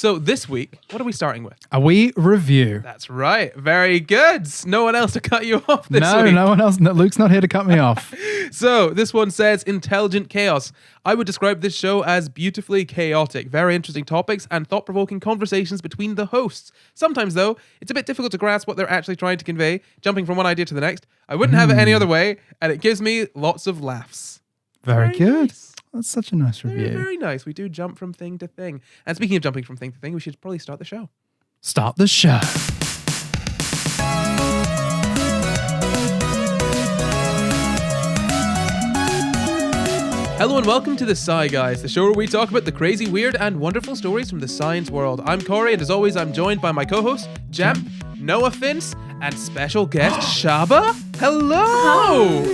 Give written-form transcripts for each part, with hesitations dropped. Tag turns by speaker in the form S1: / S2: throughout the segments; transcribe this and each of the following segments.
S1: So this week, what are we starting with?
S2: A wee review.
S1: That's right. Very good. No one else to cut you off this week.
S2: No one else. No, Luke's not here to cut me off.
S1: So this one says Intelligent Chaos. I would describe this show as beautifully chaotic. Very interesting topics and thought-provoking conversations between the hosts. Sometimes, though, it's a bit difficult to grasp what they're actually trying to convey, jumping from one idea to the next. I wouldn't have it any other way, and it gives me lots of laughs.
S2: Very good.
S1: Nice.
S2: That's such a nice review.
S1: Very nice. We do jump from thing to thing. And speaking of jumping from thing to thing, we should probably start the show.
S2: Start the show.
S1: Hello and welcome to the SCI GUYS, the show where we talk about the crazy, weird, and wonderful stories from the science world. I'm Corey, and as always, I'm joined by my co-hosts, Jamp, Noah Fince, and special guest, Shaaba. Hello!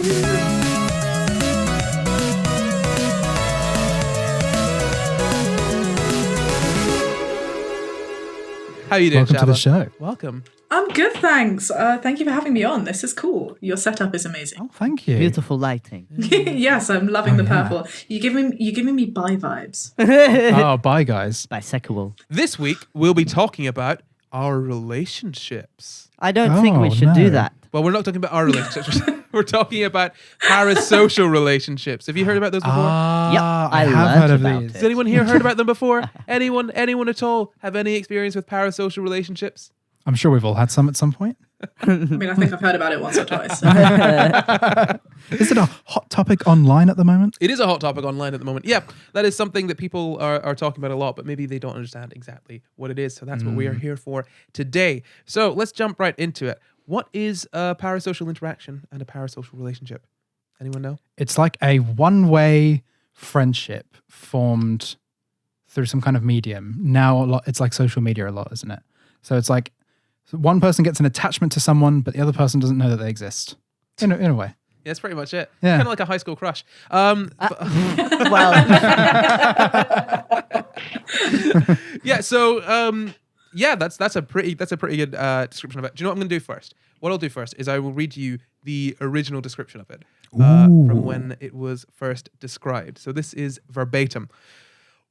S1: How you doing,
S2: Welcome
S1: Shaaba?
S2: to the show.
S1: Welcome.
S3: I'm good, thanks. Thank you for having me on. This is cool. Your setup is amazing.
S2: Oh, thank you.
S4: Beautiful lighting.
S3: Yes, I'm loving the
S2: yeah.
S3: purple. You're giving me bi vibes.
S2: Oh, bye, guys.
S4: Bisexual.
S1: This week, we'll be talking about our relationships.
S4: I don't think we should
S2: no.
S4: do that.
S1: Well, we're not talking about our relationships. We're talking about parasocial relationships. Have you heard about those before?
S4: Yep, I
S2: have
S4: learned
S2: heard of
S4: about
S2: these.
S4: it.
S1: Has anyone here heard about them before? Anyone at all have any experience with parasocial relationships?
S2: I'm sure we've all had some at some point.
S3: I mean, I think I've heard about it once or twice.
S2: Is it a hot topic online at the moment?
S1: It is a hot topic online at the moment. Yeah, that is something that people are talking about a lot, but maybe they don't understand exactly what it is. So that's what we are here for today. So let's jump right into it. What is a parasocial interaction and a parasocial relationship? Anyone know?
S2: It's like a one-way friendship formed through some kind of medium. Now it's like social media a lot, isn't it? So it's like one person gets an attachment to someone, but the other person doesn't know that they exist. In a way.
S1: Yeah, that's pretty much it.
S2: Yeah.
S1: Kind of like a high school crush.
S4: Well,
S1: Yeah, so yeah, that's a pretty good description of it. Do you know what I'm going to do first? What I'll do first is I will read you the original description of it from when it was first described. So this is verbatim.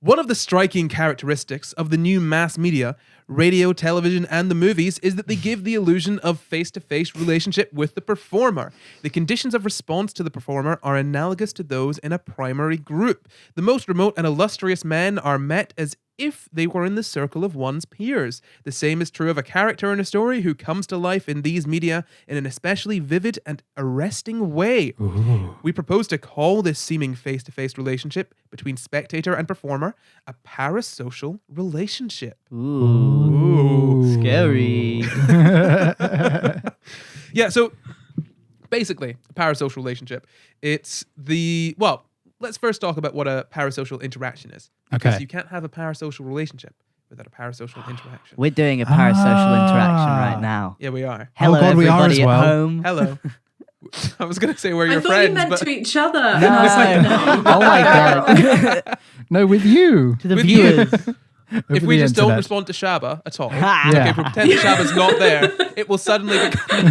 S1: One of the striking characteristics of the new mass media, radio, television, and the movies is that they give the illusion of face-to-face relationship with the performer. The conditions of response to the performer are analogous to those in a primary group. The most remote and illustrious men are met as if they were in the circle of one's peers. The same is true of a character in a story who comes to life in these media in an especially vivid and arresting way.
S2: Ooh.
S1: We propose to call this seeming face-to-face relationship between spectator and performer a parasocial relationship.
S4: ooh, scary.
S1: Yeah, so basically, a parasocial relationship, it's let's first talk about what a parasocial interaction is. Because
S2: Okay.
S1: you can't have a parasocial relationship without a parasocial interaction.
S4: We're doing a parasocial interaction right now.
S1: Yeah, we are.
S4: Hello,
S2: God, we are
S4: everybody
S2: as well.
S4: at home.
S1: Hello. I was going to say we're
S3: I
S1: your
S3: thought
S1: friends,
S3: you meant
S1: but
S3: to each other.
S4: No.
S3: And I was like, no.
S4: Oh my god.
S2: No, with you.
S4: To the
S1: With you.
S4: viewers.
S1: if
S2: Over
S1: we
S2: the
S1: just don't
S2: internet.
S1: respond to Shaaba at all,
S4: Ha.
S1: okay,
S2: Yeah.
S1: if we pretend that Shaba's not there, it will suddenly become...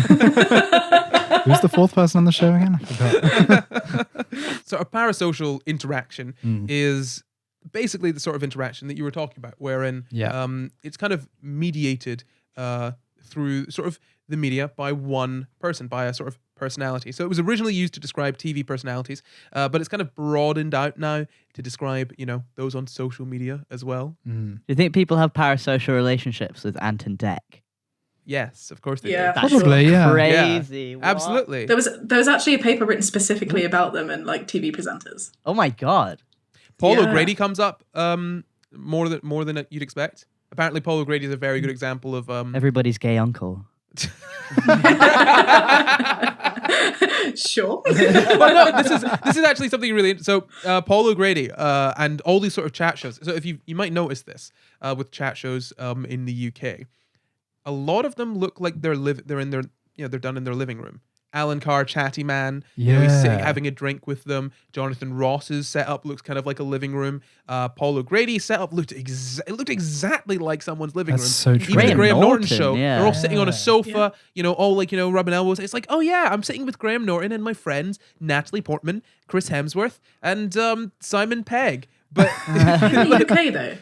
S2: Who's the fourth person on the show again? I forgot.
S1: So a parasocial interaction is basically the sort of interaction that you were talking about, wherein it's kind of mediated through sort of the media by one person, by a sort of personality. So it was originally used to describe TV personalities, but it's kind of broadened out now to describe, those on social media as well.
S4: Do you think people have parasocial relationships with Ant and Dec?
S1: Yes, of course they
S3: Yeah.
S1: do.
S4: That's
S2: Probably, yeah.
S4: crazy. What?
S1: Absolutely.
S3: There was actually a paper written specifically about them and like TV presenters.
S4: Oh my god.
S1: Paul
S3: Yeah.
S1: O'Grady comes up more than you'd expect. Apparently, Paul O'Grady is a very good example of
S4: Everybody's gay uncle.
S3: Sure.
S1: Well, no, this is actually something really. So Paul O'Grady and all these sort of chat shows. So if you might notice this with chat shows in the UK, a lot of them look like they're in their they're done in their living room. Alan Carr, chatty man. He's sitting having a drink with them. Jonathan Ross's setup looks kind of like a living room. Paul O'Grady's setup looked exactly like someone's living room.
S2: That's so true.
S1: Even the Graham Norton
S4: Norton,
S1: show,
S4: yeah.
S1: they're all sitting on a sofa, all rubbing elbows. It's like, oh yeah, I'm sitting with Graham Norton and my friends Natalie Portman, Chris Hemsworth, and Simon Pegg. But
S3: In the UK though.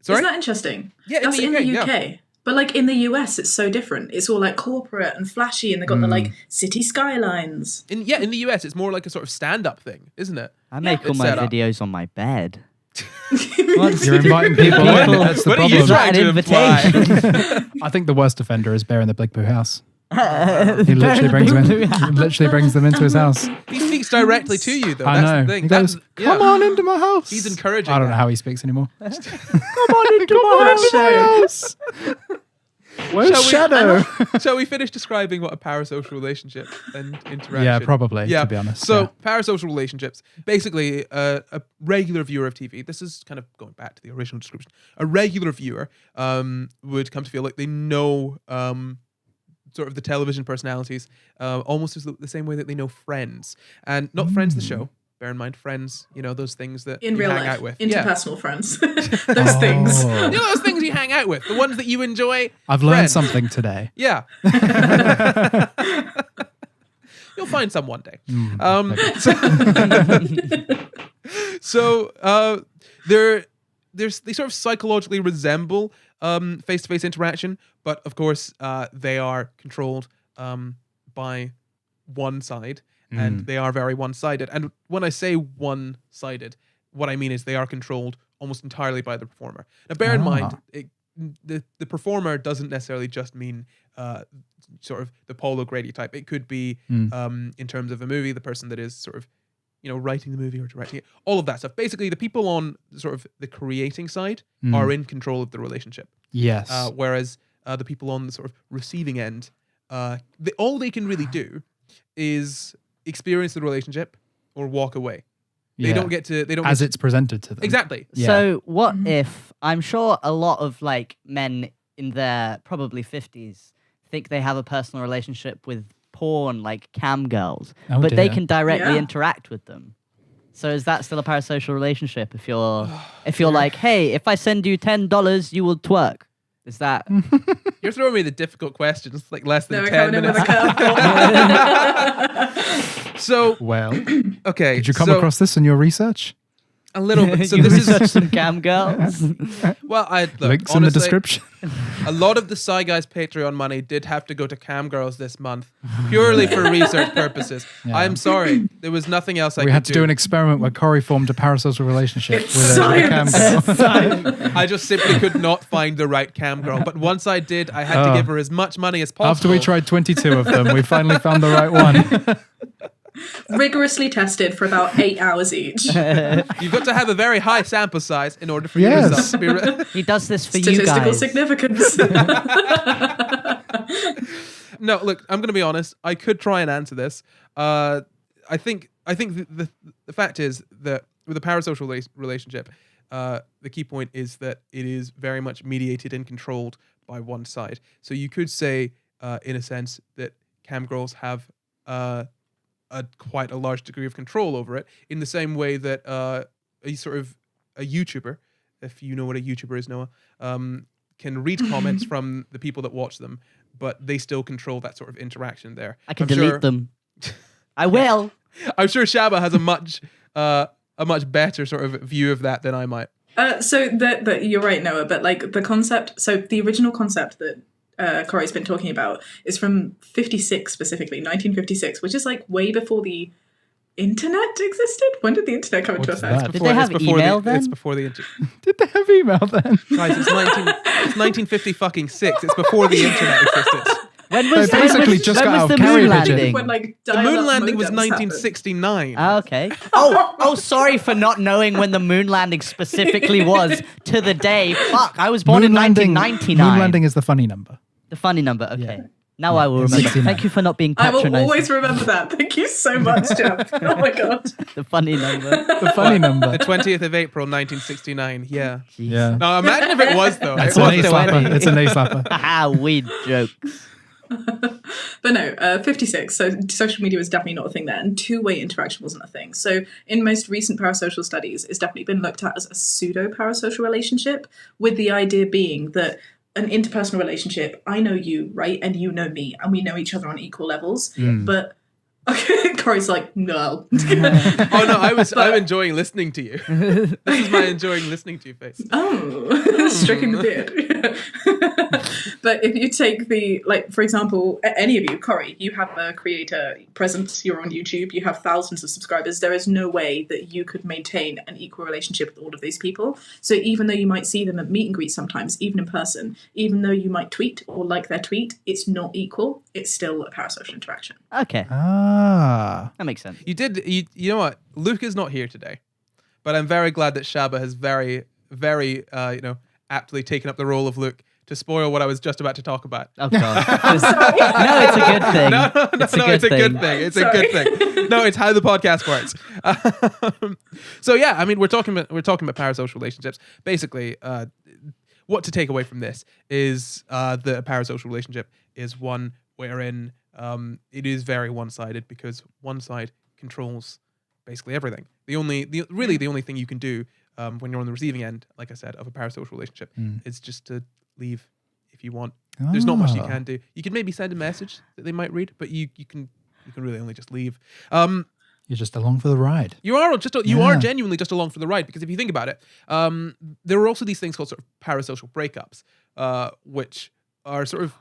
S1: Sorry?
S3: Isn't that interesting?
S1: Yeah,
S3: That's
S1: in the UK.
S3: UK. But like in the US, it's so different. It's all like corporate and flashy, and they've got the like city skylines.
S1: In the US, it's more like a sort of stand-up thing, isn't it?
S4: I make all
S1: It's
S4: my
S1: set up.
S4: videos on my bed.
S2: You're inviting people in. That's the
S1: What are you
S2: problem.
S1: trying to imply?
S2: I think the worst offender is Bear in the Big Pooh house. He literally brings them into his house.
S1: He speaks directly to you, though.
S2: I
S1: That's
S2: know.
S1: the thing.
S2: He goes, "Come on into my house."
S1: He's encouraging.
S2: I don't know
S1: that.
S2: how he speaks anymore.
S3: Come on into my house.
S2: Where's Shadow?
S1: Shall we finish describing what a parasocial relationship and interaction?
S2: Yeah, probably. To be honest.
S1: So,
S2: yeah.
S1: parasocial relationships, basically a regular viewer of TV. This is kind of going back to the original description. A regular viewer would come to feel like they know sort of the television personalities almost as the same way that they know Friends, and not Friends the show. Bear in mind, Friends, those things that
S3: In
S1: you
S3: real
S1: hang
S3: life,
S1: out with.
S3: interpersonal friends. Those things.
S2: Oh.
S1: Those things you hang out with, the ones that you enjoy.
S2: I've learned
S1: Friends.
S2: something today.
S1: Yeah. You'll find some one day. So they sort of psychologically resemble face-to-face interaction, but of course they are controlled by one side, and they are very one-sided. And when I say one-sided, what I mean is they are controlled almost entirely by the performer. Now, bear in mind, the performer doesn't necessarily just mean sort of the Paulo Grady type. It could be in terms of a movie, the person that is sort of writing the movie or directing it, all of that stuff. Basically, the people on sort of the creating side are in control of the relationship.
S2: Yes.
S1: Whereas the people on the sort of receiving end, all they can really do is experience the relationship or walk away. They don't get to. They don't
S2: as
S1: get
S2: it's presented to them.
S1: exactly.
S2: Yeah.
S4: So what if, I'm sure a lot of like men in their probably 50s think they have a personal relationship with porn, like cam girls,
S2: Oh,
S4: but they
S2: dear.
S4: can directly
S3: Yeah.
S4: interact with them. So is that still a parasocial relationship? If you're like, hey, if I send you $10, you will twerk. Is that?
S1: You're throwing me the difficult questions, like less
S3: They
S1: than
S3: were
S1: 10
S3: coming in with
S1: minutes.
S3: a curveball.
S1: So
S2: Well,
S1: okay,
S2: did you come
S1: so
S2: across this in your research?
S1: a little bit? So
S4: you
S1: this
S4: research
S1: is
S4: some cam girls.
S1: well, look,
S2: Links
S1: honestly,
S2: in the description.
S1: A lot of the SCI GUYS Patreon money did have to go to cam girls this month, purely for research purposes.
S2: Yeah.
S1: I'm sorry, there was nothing else I
S2: We
S1: could
S2: had to do an experiment where Corey formed a parasocial relationship
S3: It's
S2: with a cam
S3: science.
S2: girl.
S1: I just simply could not find the right cam girl. But once I did, I had to
S2: Oh.
S1: give her as much money as possible.
S2: After we tried 22 of them, we finally found the right one.
S3: Rigorously tested for about 8 hours each.
S1: You've got to have a very high sample size in order for
S2: Yes.
S1: your results to be
S4: He does this for you
S3: Statistical
S4: guys.
S3: significance.
S1: No, look, I'm going to be honest. I could try and answer this. I think the fact is that with a parasocial relationship, the key point is that it is very much mediated and controlled by one side. So you could say, in a sense, that cam girls have quite a large degree of control over it, in the same way that a YouTuber, if you know what a YouTuber is, Noah, can read comments from the people that watch them, but they still control that sort of interaction there.
S4: I can
S1: I'm
S4: delete
S1: sure,
S4: them. I will.
S1: I'm sure Shaaba has a much better sort of view of that than I might.
S3: So you're right, Noah, but like the concept, so the original concept that Corey's been talking about is from 56 specifically, 1956, which is like way before the internet existed. When did the internet come into
S2: What's
S3: effect?
S2: that?
S4: Did they have email
S1: It's
S4: then?
S1: before the internet.
S2: Did they have email then?
S1: Guys, it's 1950 fucking 6. It's before the internet existed.
S4: When was,
S2: They basically just
S4: when
S2: got
S4: was
S2: out
S4: the
S2: of carrier
S4: moon
S2: pigeon.
S4: landing?
S3: When like
S1: The moon landing was
S3: modems happened.
S1: 1969.
S4: Ah, okay. Oh, sorry for not knowing when the moon landing specifically was to the day. Fuck, I was born in 1999.
S2: Moon landing is the funny number.
S4: The funny number. Okay.
S2: Yeah.
S4: Now I will
S2: in
S4: remember.
S2: 69.
S4: Thank you for not being
S3: I will
S4: patronizing.
S3: always remember that. Thank you so much, Jeff. Oh my god.
S4: The funny number.
S2: The funny number.
S1: The 20th of April, 1969. Yeah.
S2: Yeah.
S1: Now imagine if it was though.
S2: That's
S1: It
S2: a
S1: was
S2: knee
S1: though,
S2: slapper.
S1: anyway.
S2: It's a knee slapper.
S4: Haha, weed jokes.
S3: But no, 56. So social media was definitely not a thing there, and two-way interaction wasn't a thing. So in most recent parasocial studies, it's definitely been looked at as a pseudo-parasocial relationship, with the idea being that an interpersonal relationship, I know you, right, and you know me, and we know each other on equal levels. But Okay, Corey's like, no.
S1: Oh no, I'm enjoying listening to you. This is my enjoying listening to you face.
S3: Oh, stroking the beard. But if you take for example, any of you, Corey, you have a creator presence, you're on YouTube, you have thousands of subscribers. There is no way that you could maintain an equal relationship with all of these people. So even though you might see them at meet and greet sometimes, even in person, even though you might tweet or like their tweet, it's not equal. It's still a parasocial interaction.
S4: Okay, that makes sense.
S1: You know what? Luke is not here today, but I'm very glad that Shaaba has very, very, aptly taken up the role of Luke to spoil what I was just about to talk about.
S4: Oh god. No, it's a good thing.
S1: It's a good thing. It's a good thing. No, it's how the podcast works. So yeah, I mean, we're talking about parasocial relationships. Basically, what to take away from this is that a parasocial relationship is one wherein it is very one-sided because one side controls basically everything. The only thing you can do when you're on the receiving end, like I said, of a parasocial relationship is just to leave if you want. There's not much you can do. You can maybe send a message that they might read, but you can really only just leave.
S2: You're just along for the ride.
S1: You are genuinely just along for the ride, because if you think about it, there are also these things called sort of parasocial breakups, which are sort of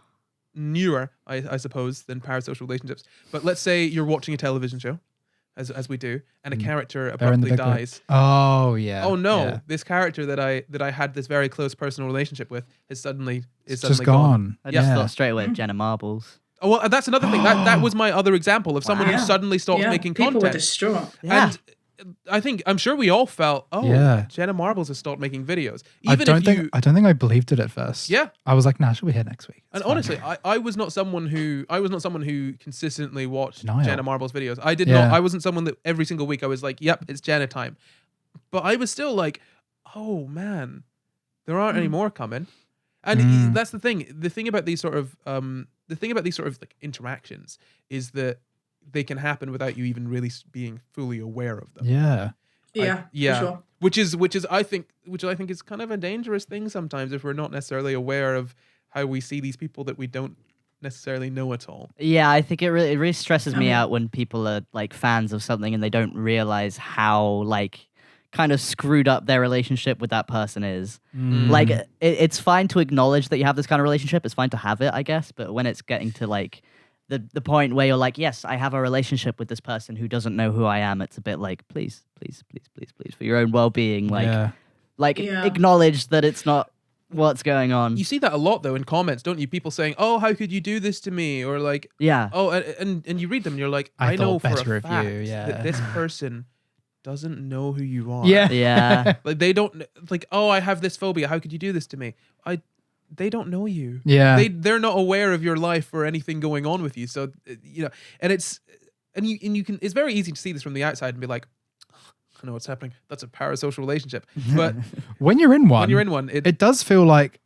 S1: newer, I suppose, than parasocial relationships. But let's say you're watching a television show, as we do, and a character abruptly dies.
S2: Oh yeah.
S1: Oh no!
S2: Yeah.
S1: This character that I had this very close personal relationship with is suddenly
S2: just gone.
S4: I just thought straight away of Jenna Marbles.
S1: Oh well, that's another thing. That was my other example of someone who suddenly stopped making content.
S3: People were distraught.
S1: Yeah. And I'm sure we all felt, Jenna Marbles has stopped making videos.
S2: I don't think I believed it at first.
S1: Yeah.
S2: I was like, nah, she'll be here next week.
S1: And honestly, I was not someone who consistently watched Jenna Marbles videos. I did
S2: Yeah.
S1: not. I wasn't someone that every single week I was like, yep, it's Jenna time. But I was still like, oh man, there aren't any more coming. And that's the thing. The thing about these sort of like interactions is that they can happen without you even really being fully aware of them.
S2: Yeah.
S3: Yeah. For sure.
S1: Which I think is kind of a dangerous thing sometimes if we're not necessarily aware of how we see these people that we don't necessarily know at all.
S4: Yeah, I think it really stresses me out when people are like fans of something and they don't realize how like kind of screwed up their relationship with that person is. Like it's fine to acknowledge that you have this kind of relationship. It's fine to have it, I guess. But when it's getting to like the point where you're like, yes, I have a relationship with this person who doesn't know who I am, it's a bit like, please, for your own well-being, acknowledge that it's not what's going on.
S1: You see that a lot though in comments, don't you? People saying, "Oh, how could you do this to me?" Or like,
S4: yeah.
S1: Oh, and you read them and you're like, I know for a fact that this person doesn't know who you are.
S4: Yeah.
S1: Like they don't like, "Oh, I have this phobia. How could you do this to me?" They don't know you.
S2: Yeah.
S1: They're not aware of your life or anything going on with you. So, and you can, it's very easy to see this from the outside and be like, I know what's happening. That's a parasocial relationship. But
S2: when you're in one, it does feel like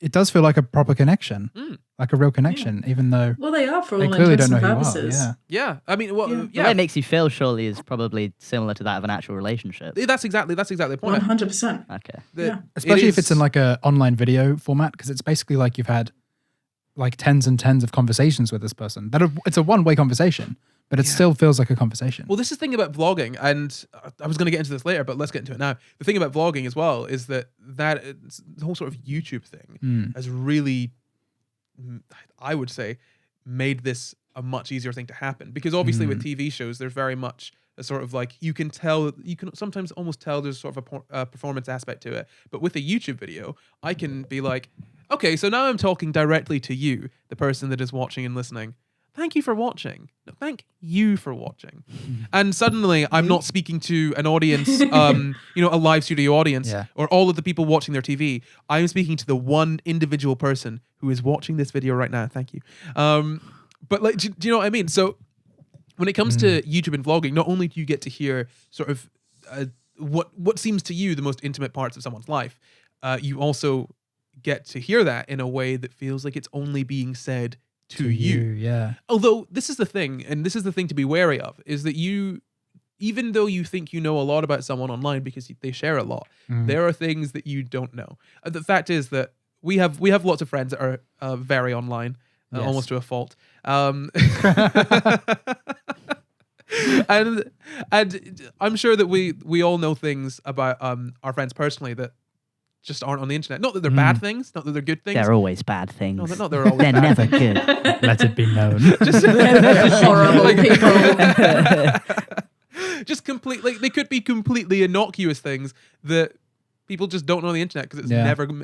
S2: a proper connection, like a real connection, even though
S3: they are for all
S2: clearly
S3: intents
S2: don't know
S3: and
S2: who you are.
S3: purposes.
S1: Yeah. I mean,
S4: The way it makes you feel surely is probably similar to that of an actual relationship.
S1: That's exactly the point.
S3: 100%.
S4: Okay.
S2: Especially if it's in like a online video format, because it's basically like you've had like tens and tens of conversations with this person. It's a one-way conversation, but it still feels like a conversation.
S1: Well, this is the thing about vlogging, and I was going to get into this later, but let's get into it now. The thing about vlogging as well is that the whole sort of YouTube thing has really, I would say, made this a much easier thing to happen. Because obviously with TV shows, there's very much a sort of like, you can sometimes almost tell there's sort of a performance aspect to it. But with a YouTube video, I can be like, okay, so now I'm talking directly to you, the person that is watching and listening. Thank you for watching. No, thank you for watching. And suddenly I'm not speaking to an audience, a live studio audience, or all of the people watching their TV. I'm speaking to the one individual person who is watching this video right now. Thank you. But like, do you know what I mean? So when it comes to YouTube and vlogging, not only do you get to hear sort of what seems to you the most intimate parts of someone's life, you also get to hear that in a way that feels like it's only being said to you.
S2: Yeah.
S1: Although this is the thing, and this is the thing to be wary of, is that even though you think you know a lot about someone online because they share a lot, there are things that you don't know. The fact is that we have lots of friends that are very online, almost to a fault. and I'm sure that we all know things about our friends personally that just aren't on the internet. Not that they're bad things, not that they're good things.
S4: They're always bad things.
S1: No, they're not. They're always
S4: They're
S1: bad
S4: never
S1: things.
S4: good.
S2: Let it be known.
S3: Horrible people.
S1: Just completely, they could be completely innocuous things that people just don't know on the internet because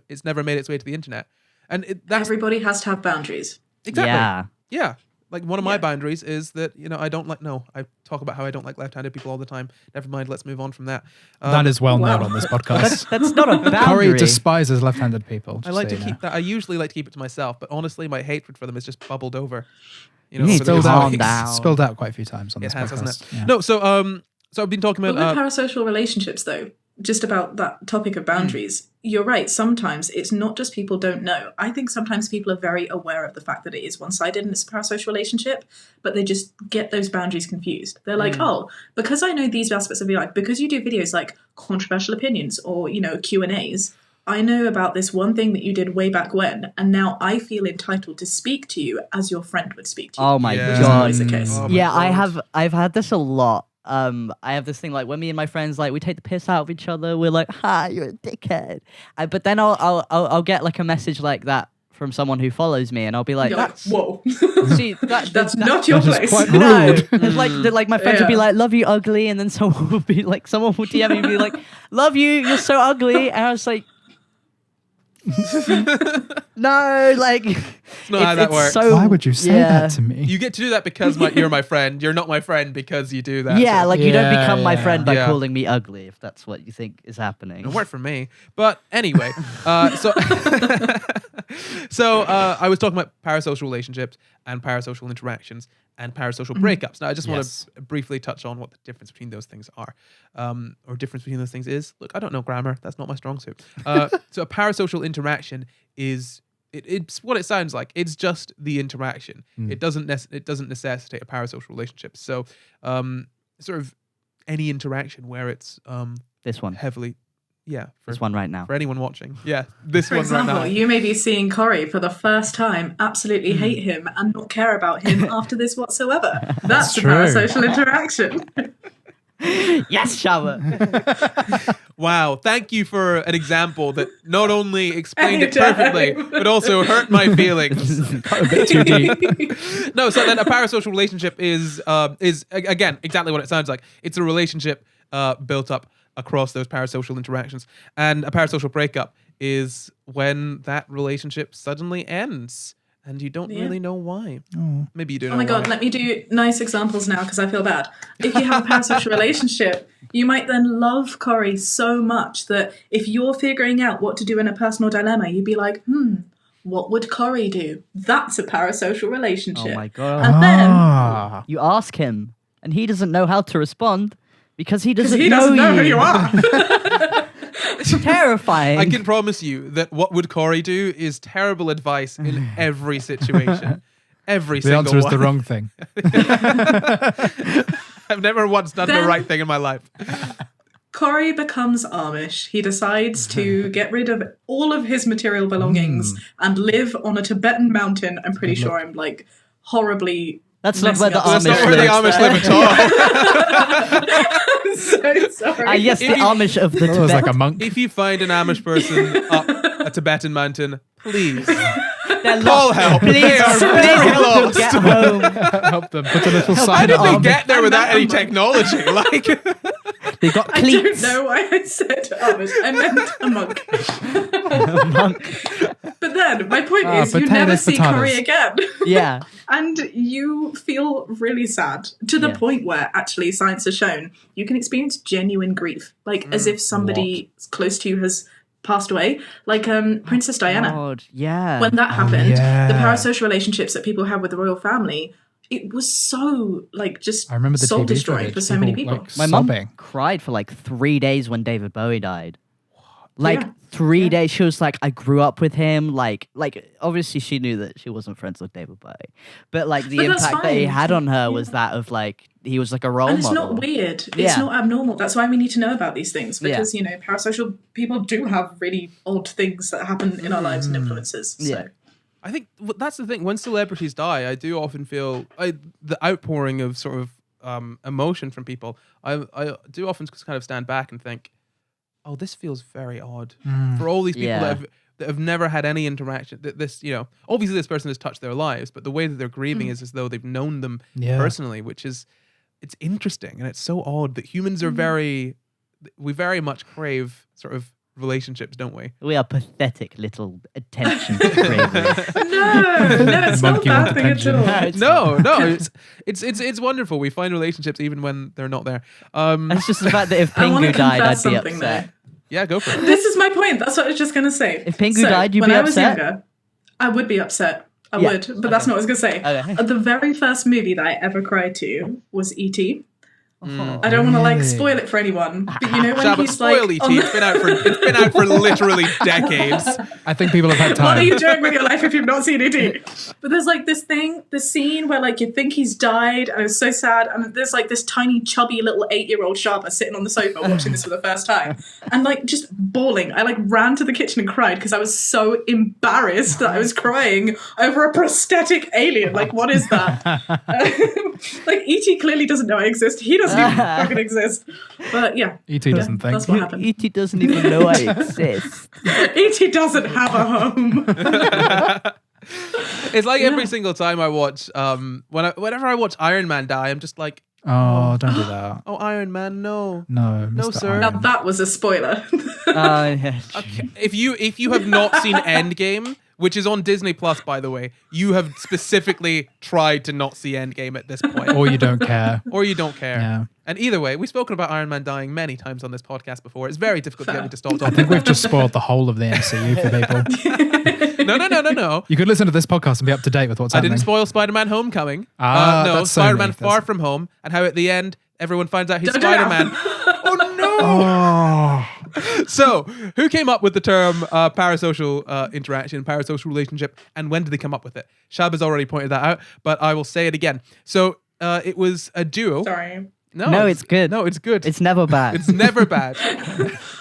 S1: it's never made its way to the internet. And that's
S3: Everybody has to have boundaries.
S1: exactly. Yeah. Like one of my boundaries is that, I don't like, I talk about how I don't like left-handed people all the time. Never mind, let's move on from that.
S2: That is well known on this podcast.
S4: That's not a boundary.
S2: Corey despises left-handed people.
S1: I like to keep that. I usually like to keep it to myself, but honestly, my hatred for them is just bubbled over.
S4: You need
S1: over
S4: to
S1: the
S4: calm
S1: weeks.
S4: down.
S2: Spilled out quite a few times on
S1: It
S2: this
S1: has,
S2: podcast.
S1: hasn't it?
S2: Yeah.
S1: No, so I've been talking
S3: But
S1: about
S3: with parasocial relationships, though, just about that topic of boundaries, you're right. Sometimes it's not just people don't know. I think sometimes people are very aware of the fact that it is one-sided and it's a parasocial relationship, but they just get those boundaries confused. They're like, oh, because I know these aspects of your life, because you do videos like controversial opinions or, Q&As, I know about this one thing that you did way back when, and now I feel entitled to speak to you as your friend would speak to you.
S4: Oh my
S1: Yeah.
S3: Which is
S4: god.
S3: always the case.
S1: Oh my
S4: Yeah,
S1: God.
S4: I've had this a lot. I have this thing like when me and my friends we take the piss out of each other. We're like, "Ha, you're a dickhead." But then I'll get like a message like that from someone who follows me, and I'll be like,
S3: You're like,
S4: "That's
S3: whoa.
S4: see,
S3: That's not your
S2: that is
S3: place.
S2: quite
S4: no."
S2: rude.
S4: It's like my friends would be
S3: Yeah.
S4: like, "Love you, ugly," and then someone will be like, someone will DM me and be like, "Love you, you're so ugly," and I was like, no, like
S1: It's not how that
S4: it's
S1: works.
S4: so-
S2: Why would you say
S4: yeah.
S2: that to me?
S1: You get to do that because you're my friend. You're not my friend because you do that.
S4: Yeah,
S1: So
S4: like you don't
S2: Yeah,
S4: become my
S2: yeah.
S4: friend by
S1: Yeah.
S4: calling me ugly if that's what you think is happening.
S1: it worked for me. But anyway, so I was talking about parasocial relationships and parasocial interactions and parasocial breakups. Now, I just want
S2: Yes.
S1: to briefly touch on what the difference between those things are, or difference between those things is. Look, I don't know grammar. That's not my strong suit. So a parasocial interaction is it's what it sounds like. It's just the interaction. It doesn't necessitate a parasocial relationship. So sort of any interaction where it's
S4: This one.
S1: heavily,
S4: This one right now.
S1: for anyone watching. Yeah, this
S3: For
S1: one
S3: example,
S1: right now.
S3: you may be seeing Corey for the first time, absolutely hate him, and not care about him after this whatsoever. That's a
S2: true.
S3: parasocial interaction.
S4: Yes, Shaaba.
S1: Wow, thank you for an example that not only explained it
S3: Anytime.
S1: perfectly, but also hurt my feelings.
S2: A bit too deep.
S1: No, so then a parasocial relationship is again exactly what it sounds like. It's a relationship built up across those parasocial interactions, and a parasocial breakup is when that relationship suddenly ends and you don't really know why. Maybe you do know
S3: Oh my god,
S1: why.
S3: let me do nice examples now because I feel bad. If you have a parasocial relationship, you might then love Corey so much that if you're figuring out what to do in a personal dilemma, you'd be like, what would Corey do? That's a parasocial relationship.
S4: Oh my god.
S3: And then
S2: Ah.
S4: You ask him, and he doesn't know how to respond because he
S3: because
S4: doesn't,
S3: he doesn't know
S4: you.
S3: who you are.
S4: It's terrifying.
S1: I can promise you that what would Corey do is terrible advice in every situation. Every
S2: The
S1: single
S2: answer is
S1: one.
S2: the wrong thing.
S1: I've never once done the
S3: Then-
S1: right thing in my life.
S3: Corey becomes Amish. He decides to get rid of all of his material belongings and live on a Tibetan mountain. I'm pretty sure I'm like horribly.
S4: That's not where the
S3: messing up
S1: That's
S4: Amish
S1: not where the
S4: live.
S1: Amish live at all.
S3: I'm so sorry.
S4: Yes, the
S1: If you-
S4: Amish of the
S2: That was
S4: Tibet.
S2: like a monk.
S1: If you find an Amish person up a Tibetan mountain, please
S4: They're
S1: call
S4: lost.
S1: help.
S4: Please,
S1: They are
S4: please
S1: very
S4: help them
S1: lost.
S4: get home.
S2: Help them. Put a little
S1: How
S2: sign
S1: did they
S2: on.
S1: get there without any
S3: I'm a monk.
S1: technology? Like,
S4: They got
S3: I
S4: cleats.
S3: don't know why I said Amish. I meant a monk. But then my point is, you never
S2: potatoes,
S3: see
S2: potatoes.
S3: Corey again.
S4: Yeah.
S3: And you feel really sad to the
S4: Yeah.
S3: point where actually science has shown you can experience genuine grief, like as if somebody close to you has passed away, like Princess Diana.
S4: God, yeah.
S3: When that happened,
S2: yeah.
S3: the parasocial relationships that people have with the royal family, it was so like just
S2: I remember the
S3: soul
S2: TV
S3: destroying
S2: footage,
S3: for so many people.
S2: like,
S4: My mum
S2: sobbing.
S4: cried for like 3 days when David Bowie died. Like
S3: Yeah.
S4: 3 days, she was like, I grew up with him. Like obviously she knew that she wasn't friends with David Bowie, but like the
S3: But that's
S4: impact that he
S3: fine.
S4: had on her was that of like he was like a role
S3: And it's
S4: model.
S3: not weird. It's
S4: Yeah.
S3: not abnormal. That's why we need to know about these things
S4: Yeah.
S3: because, you know, parasocial people do have really odd things that happen in our lives and influences. So.
S4: Yeah.
S1: I think that's the thing. When celebrities die, I do often feel the outpouring of sort of emotion from people. I do often kind of stand back and think, oh, this feels very odd for all these people that have never had any interaction. This, obviously this person has touched their lives, but the way that they're grieving is as though they've known them personally, which is, it's interesting and it's so odd that humans are we very much crave sort of relationships, don't we?
S4: We are pathetic little attention cravers.
S3: No, it's not that thing at all.
S1: No, it's wonderful. We find relationships even when they're not there.
S4: It's just the fact that if
S3: I wanna
S4: Pingu died, I'd
S3: confess
S4: be
S3: something,
S4: upset.
S3: though.
S1: Yeah, go for it.
S3: This is my point. That's what I was just going to say.
S4: If Pingu died, you'd be
S3: when I was
S4: upset?
S3: younger, I would be upset. I would, but that's not what I was going to say.
S4: Okay.
S3: The very first movie that I ever cried to was E.T.
S4: Oh.
S3: I don't want to spoil it for anyone, but when
S1: Shaaba,
S3: he's
S1: spoil
S3: like,
S1: E.T. It's been out for literally decades.
S2: I think people have had time.
S3: what are you doing with your life if you've not seen E.T.? But there's this scene where you think he's died, and it's so sad, and there's this tiny chubby little 8-year-old Shaaba sitting on the sofa watching this for the first time, and just bawling. I ran to the kitchen and cried because I was so embarrassed that I was crying over a prosthetic alien. What is that? E.T. clearly doesn't know I exist. He doesn't even fucking exist. But yeah.
S2: E.T. doesn't think.
S3: That's what happened.
S4: E.T. doesn't even know I exist.
S3: E.T. doesn't have a home.
S1: It's like every single time I watch, whenever I watch Iron Man die, I'm just like,
S2: oh, don't do that.
S1: oh, Iron Man, no.
S2: No,
S1: No,
S2: Mr.
S1: sir.
S3: Now
S2: Iron.
S3: that was a spoiler.
S4: Yeah.
S1: Okay. If you have not seen Endgame, which is on Disney Plus, by the way, you have specifically tried to not see Endgame at this point.
S2: Or you don't care.
S1: Or you don't care.
S2: Yeah.
S1: And either way, we've spoken about Iron Man dying many times on this podcast before. It's very difficult to get me to stop
S2: I
S1: talking.
S2: think we've just spoiled the whole of the MCU for people.
S1: No.
S2: You could listen to this podcast and be up to date with what's
S1: I
S2: happening.
S1: didn't spoil Spider-Man Homecoming. No,
S2: that's Sony.
S1: Spider-Man Far
S2: That's-
S1: From Home, and how at the end, everyone finds out he's
S3: Don't do that.
S1: Spider-Man. Oh, no!
S2: Oh.
S1: So, who came up with the term parasocial interaction, parasocial relationship, and when did they come up with it? Shaba's already pointed that out, but I will say it again. So, it was a duo.
S3: Sorry.
S4: No, it's good.
S1: No, it's good.
S4: It's never bad.
S1: It's never bad.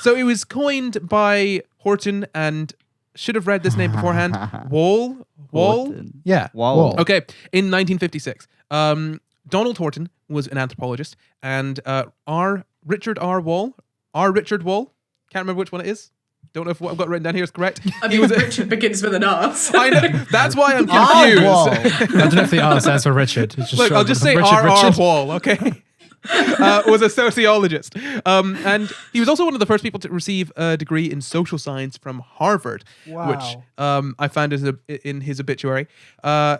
S1: So, it was coined by Horton and should have read this name beforehand. Wall?
S4: Horton.
S2: Yeah.
S4: Wow.
S2: Wall.
S1: Okay, in 1956. Donald Horton was an anthropologist, and Richard Wall, can't remember which one it is. Don't know if what I've got written down here is correct.
S3: I mean, Richard begins with an R. So.
S1: I know, that's why I'm
S4: Wall.
S1: confused.
S2: I don't know if the R stands for Richard. It's just
S1: Look,
S2: short
S1: I'll just
S2: for
S1: say
S2: Richard,
S1: R.R.
S2: Richard.
S1: Wall, okay? Was a sociologist. And he was also one of the first people to receive a degree in social science from Harvard, which I found in his obituary.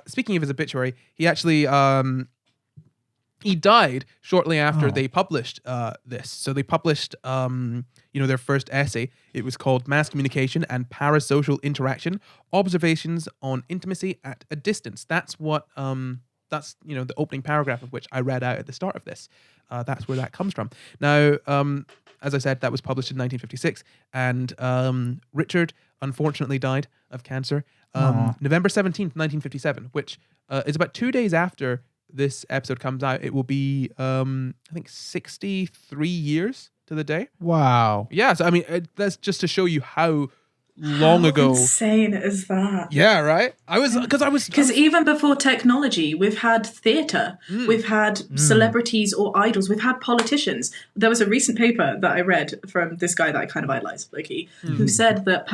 S1: Speaking of his obituary, he actually... he died shortly after they published this. So they published, their first essay. It was called Mass Communication and Parasocial Interaction: Observations on Intimacy at a Distance. That's what, the opening paragraph of which I read out at the start of this. That's where that comes from. Now, as I said, that was published in 1956, and Richard unfortunately died of cancer November 17th, 1957, which is about 2 days after this episode comes out. It will be, I think, 63 years to the day.
S2: Wow.
S1: Yeah, so I mean, that's just to show you how long
S3: How
S1: ago.
S3: insane is that?
S1: Yeah, right?
S3: Because even before technology, we've had theatre, we've had celebrities or idols, we've had politicians. There was a recent paper that I read from this guy that I kind of idolize, Loki, who said that,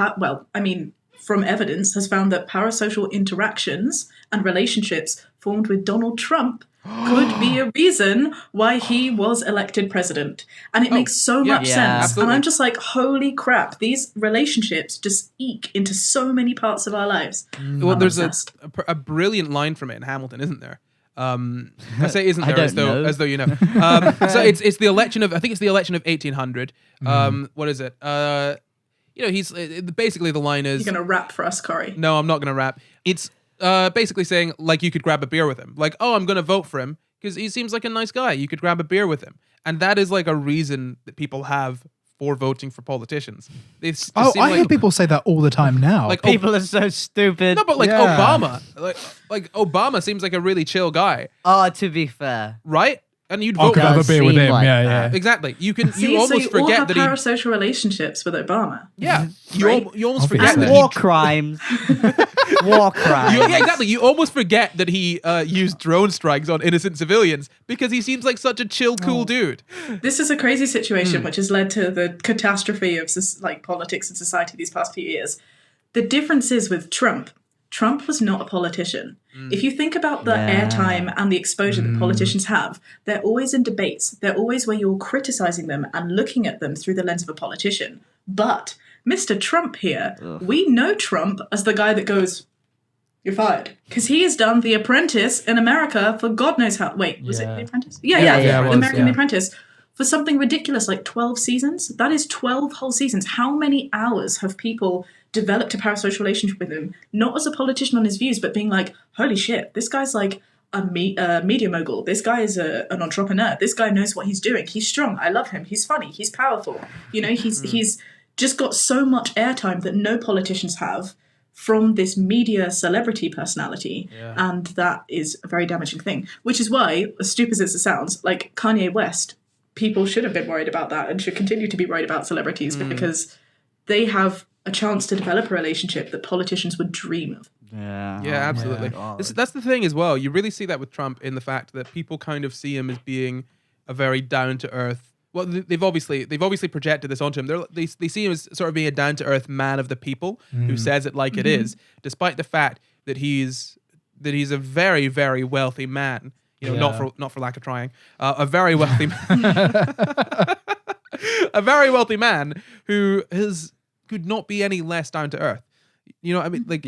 S3: from evidence, has found that parasocial interactions and relationships formed with Donald Trump could be a reason why he was elected president. And it makes so much sense.
S1: absolutely.
S3: And I'm just like, holy crap, these relationships just eke into so many parts of our lives.
S1: Well,
S3: I'm
S1: there's
S3: obsessed.
S1: a brilliant line from it in Hamilton, isn't there? I say isn't
S4: I
S1: there as
S4: don't know.
S1: though you know. So it's the election of, I think it's the election of 1800. What is it? He's basically, the line is,
S3: You're going to rap for us, Corey.
S1: no, I'm not gonna rap. It's basically saying, like, you could grab a beer with him. Like, oh, I'm gonna vote for him because he seems like a nice guy. You could grab a beer with him, and that is like a reason that people have for voting for politicians.
S2: I hear people say that all the time now.
S1: like
S4: People are so stupid.
S1: no, but like
S2: Yeah.
S1: Obama, like Obama seems like a really chill guy,
S4: Oh, to be fair.
S1: right? and you'd
S2: I
S1: vote
S2: could
S1: for
S2: have a
S4: does
S2: beer with
S4: seem
S2: him.
S4: like
S2: Yeah,
S4: that.
S2: yeah.
S1: exactly. You can
S3: See,
S1: you
S3: so
S1: almost
S3: you all
S1: forget
S3: have
S1: that he
S3: parasocial relationships with Obama.
S1: you almost forget
S2: Obviously.
S1: that
S4: And
S1: he
S4: war crimes. War crimes.
S1: yeah, exactly. You almost forget that he used drone strikes on innocent civilians because he seems like such a chill, cool dude.
S3: This is a crazy situation which has led to the catastrophe of like politics and society these past few years. The difference is with Trump. Trump was not a politician. If you think about the airtime and the exposure that politicians have, they're always in debates. They're always where you're criticizing them and looking at them through the lens of a politician. But Mr. Trump here, we know Trump as the guy that goes, "You're fired." Because he has done The Apprentice in America for God knows how. Wait, was it
S2: Yeah.
S3: The Apprentice? Yeah,
S2: it was,
S3: American
S2: yeah.
S3: The Apprentice. For something ridiculous like 12 seasons. That is 12 whole seasons. How many hours have people developed a parasocial relationship with him, not as a politician on his views, but being like, holy shit, this guy's like a media mogul. This guy is an entrepreneur. This guy knows what he's doing. He's strong. I love him. He's funny. He's powerful. You know, he's just got so much airtime that no politicians have from this media celebrity personality. And that is a very damaging thing, which is why, as stupid as it sounds, like Kanye West, people should have been worried about that and should continue to be worried about celebrities because they have a chance to develop a relationship that politicians would dream of.
S4: Yeah.
S1: Yeah, absolutely. That's the thing as well. You really see that with Trump in the fact that people kind of see him as being a very down to earth. Well, they've obviously projected this onto him. They see him as sort of being a down to earth man of the people who says it like it is, despite the fact that he's a very, very wealthy man. You know, not for lack of trying. A very wealthy a very wealthy man who could not be any less down to earth. You know what I mean? Like,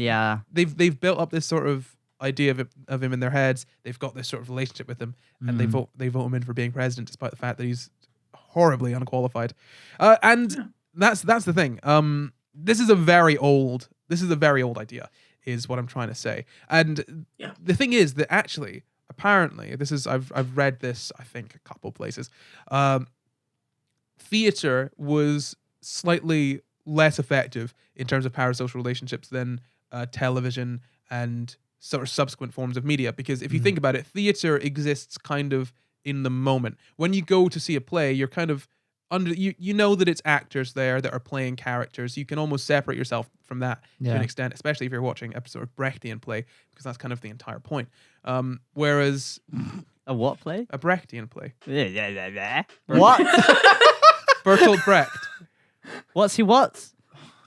S1: they've built up this sort of idea of him in their heads. They've got this sort of relationship with him, and they vote him in for being president, despite the fact that he's horribly unqualified. And that's the thing. This is a very old idea, is what I'm trying to say. And the thing is that actually, apparently, I've read this, I think, a couple places. Theater was slightly less effective in terms of parasocial relationships than television and sort of subsequent forms of media. Because if you think about it, theater exists kind of in the moment. When you go to see a play, you're kind of you know that it's actors there that are playing characters. You can almost separate yourself from that to an extent, especially if you're watching a sort of Brechtian play, because that's kind of the entire point. Whereas
S4: A what play?
S1: a Brechtian play,
S4: What?
S1: Bertolt Brecht.
S4: What's he what?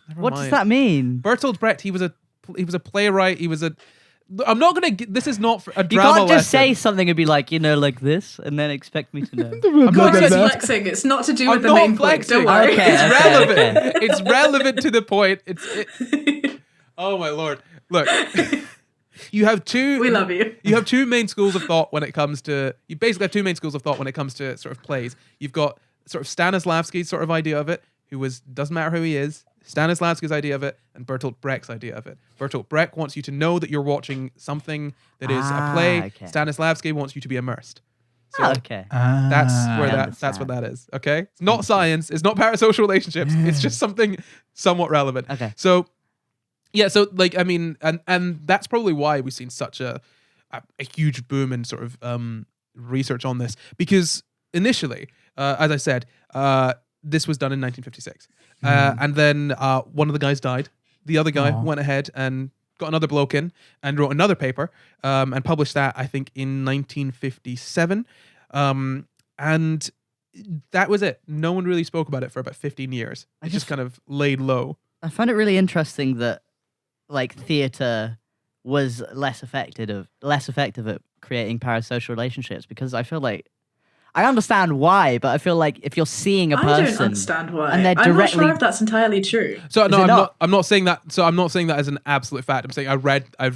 S1: Never
S4: What
S1: mind.
S4: does that mean?
S1: Bertolt Brecht. He was a playwright. He was a. I'm not gonna. This is not a
S4: You
S1: drama
S4: can't just
S1: lesson.
S4: say something and be like, like this, and then expect me to know.
S1: I'm not
S3: It's
S1: gonna-
S3: flexing. It's not to do with
S1: I'm
S3: the
S1: not
S3: main point.
S1: flexing.
S3: Don't worry.
S4: Okay.
S1: It's relevant. It's relevant to the point. Oh my lord! Look, you have two.
S3: We love you.
S1: You have two main schools of thought when it comes to. You basically have two main schools of thought when it comes to sort of plays. You've got sort of Stanislavski's sort of idea of it, doesn't matter who he is. Stanislavski's idea of it, and Bertolt Brecht's idea of it. Bertolt Brecht wants you to know that you're watching something that is a play.
S4: Okay.
S1: Stanislavski wants you to be immersed. So
S4: Okay.
S1: that's where
S4: I
S1: that's what
S4: understand.
S1: that is. Okay, it's not science. It's not parasocial relationships. It's just something somewhat relevant.
S4: Okay.
S1: So yeah, so like I mean, and that's probably why we've seen such a huge boom in sort of research on this, because initially, as I said, this was done in 1956, and then one of the guys died. The other guy went ahead and got another bloke in and wrote another paper and published that, I think, in 1957. And that was it. No one really spoke about it for about 15 years. It just kind of laid low.
S4: I find it really interesting that like theater was less effective at creating parasocial relationships, because I feel like I understand why, but I feel like if you're seeing a person,
S3: I don't understand why.
S4: and they're
S3: I'm not
S4: directly
S3: sure if that's entirely true.
S1: So no,
S4: it
S1: I'm
S4: not?
S1: not. I'm not saying that. So I'm not saying that as an absolute fact. I'm saying I've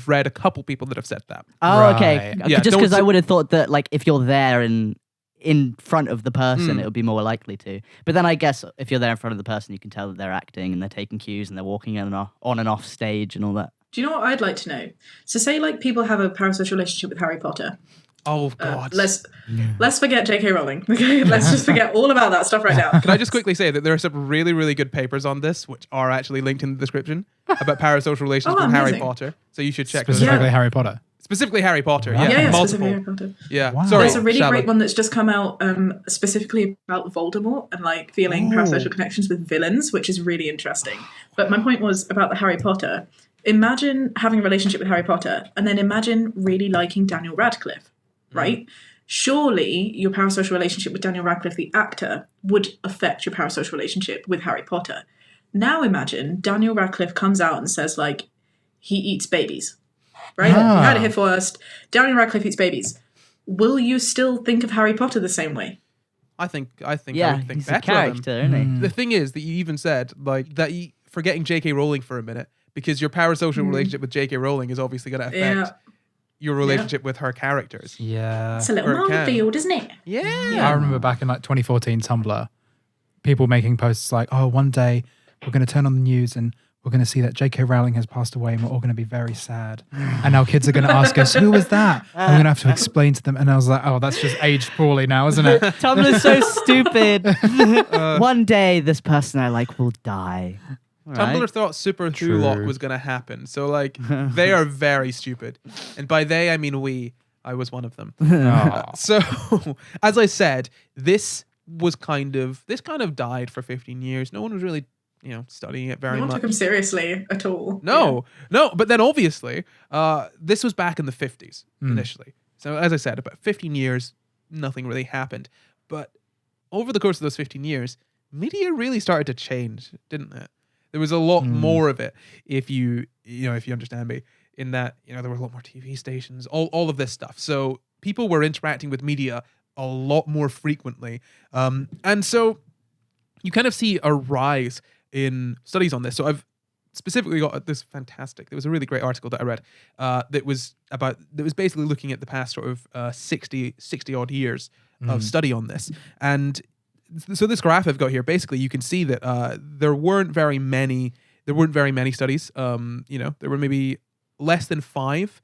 S1: read a couple people that have said that.
S4: Oh, okay.
S2: Right.
S1: Yeah,
S4: Just
S1: don't
S4: because I
S1: s-
S4: would have thought that, like, if you're there and in front of the person,
S1: Mm.
S4: it would be more likely to. But then I guess if you're there in front of the person, you can tell that they're acting and they're taking cues and they're walking on and off stage and all that.
S3: Do you know what I'd like to know? So say like people have a parasocial relationship with Harry Potter.
S1: Oh God.
S3: Let's forget J.K. Rowling. Okay, let's just forget all about that stuff right now.
S1: Can I just quickly say that there are some really, really good papers on this, which are actually linked in the description about parasocial relations
S3: Oh,
S1: with Harry
S3: amazing.
S1: Potter. So you should check those
S2: Specifically
S1: out.
S2: Harry Potter.
S1: Specifically Harry Potter.
S2: Right.
S1: Yeah,
S3: Yeah,
S1: multiple.
S3: specifically Harry Potter.
S1: Yeah.
S2: Wow.
S1: Sorry.
S3: There's a really
S1: Shaaba.
S3: great one that's just come out specifically about Voldemort and like feeling parasocial connections with villains, which is really interesting. But my point was about the Harry Potter. Imagine having a relationship with Harry Potter and then imagine really liking Daniel Radcliffe, right? Surely your parasocial relationship with Daniel Radcliffe, the actor, would affect your parasocial relationship with Harry Potter. Now imagine Daniel Radcliffe comes out and says, like, he eats babies, right? You heard it here first. Daniel Radcliffe eats babies. Will you still think of Harry Potter the same way?
S1: I think
S4: Yeah,
S1: I would think
S4: he's a
S1: better of him.
S4: character, isn't he?
S1: The thing is that you even said like that forgetting J.K. Rowling for a minute because your parasocial relationship with J.K. Rowling is obviously going to affect your relationship with her characters.
S2: Yeah.
S3: It's a little
S1: Or it can.
S3: minefield, isn't it?
S1: Yeah.
S2: I remember back in like 2014 Tumblr, people making posts like, oh, one day we're going to turn on the news and we're going to see that J.K. Rowling has passed away and we're all going to be very sad. And now kids are going to ask us, who was that? And we're going to have to explain to them. And I was like, oh, that's just aged poorly now, isn't it?
S4: Tumblr's so stupid. One day, this person I like will die.
S1: Tumblr
S4: Right?
S1: thought Super
S2: True.
S1: Hulock was going to happen. So, like, they are very stupid. And by they, I mean we. I was one of them.
S2: Aw.
S1: So, as I said, this kind of died for 15 years. No one was really, studying it very
S3: No one
S1: much.
S3: took him seriously at all.
S1: No. But then obviously, this was back in the 50s initially. So, as I said, about 15 years, nothing really happened. But over the course of those 15 years, media really started to change, didn't it? There was a lot more of it, if you understand me, in that, there were a lot more TV stations, all of this stuff. So people were interacting with media a lot more frequently. And so you kind of see a rise in studies on this. So I've specifically got this fantastic, there was a really great article that I read that was basically looking at the past sort of 60 odd years of study on this. And so this graph I've got here, basically you can see that there weren't very many studies. There were maybe less than 5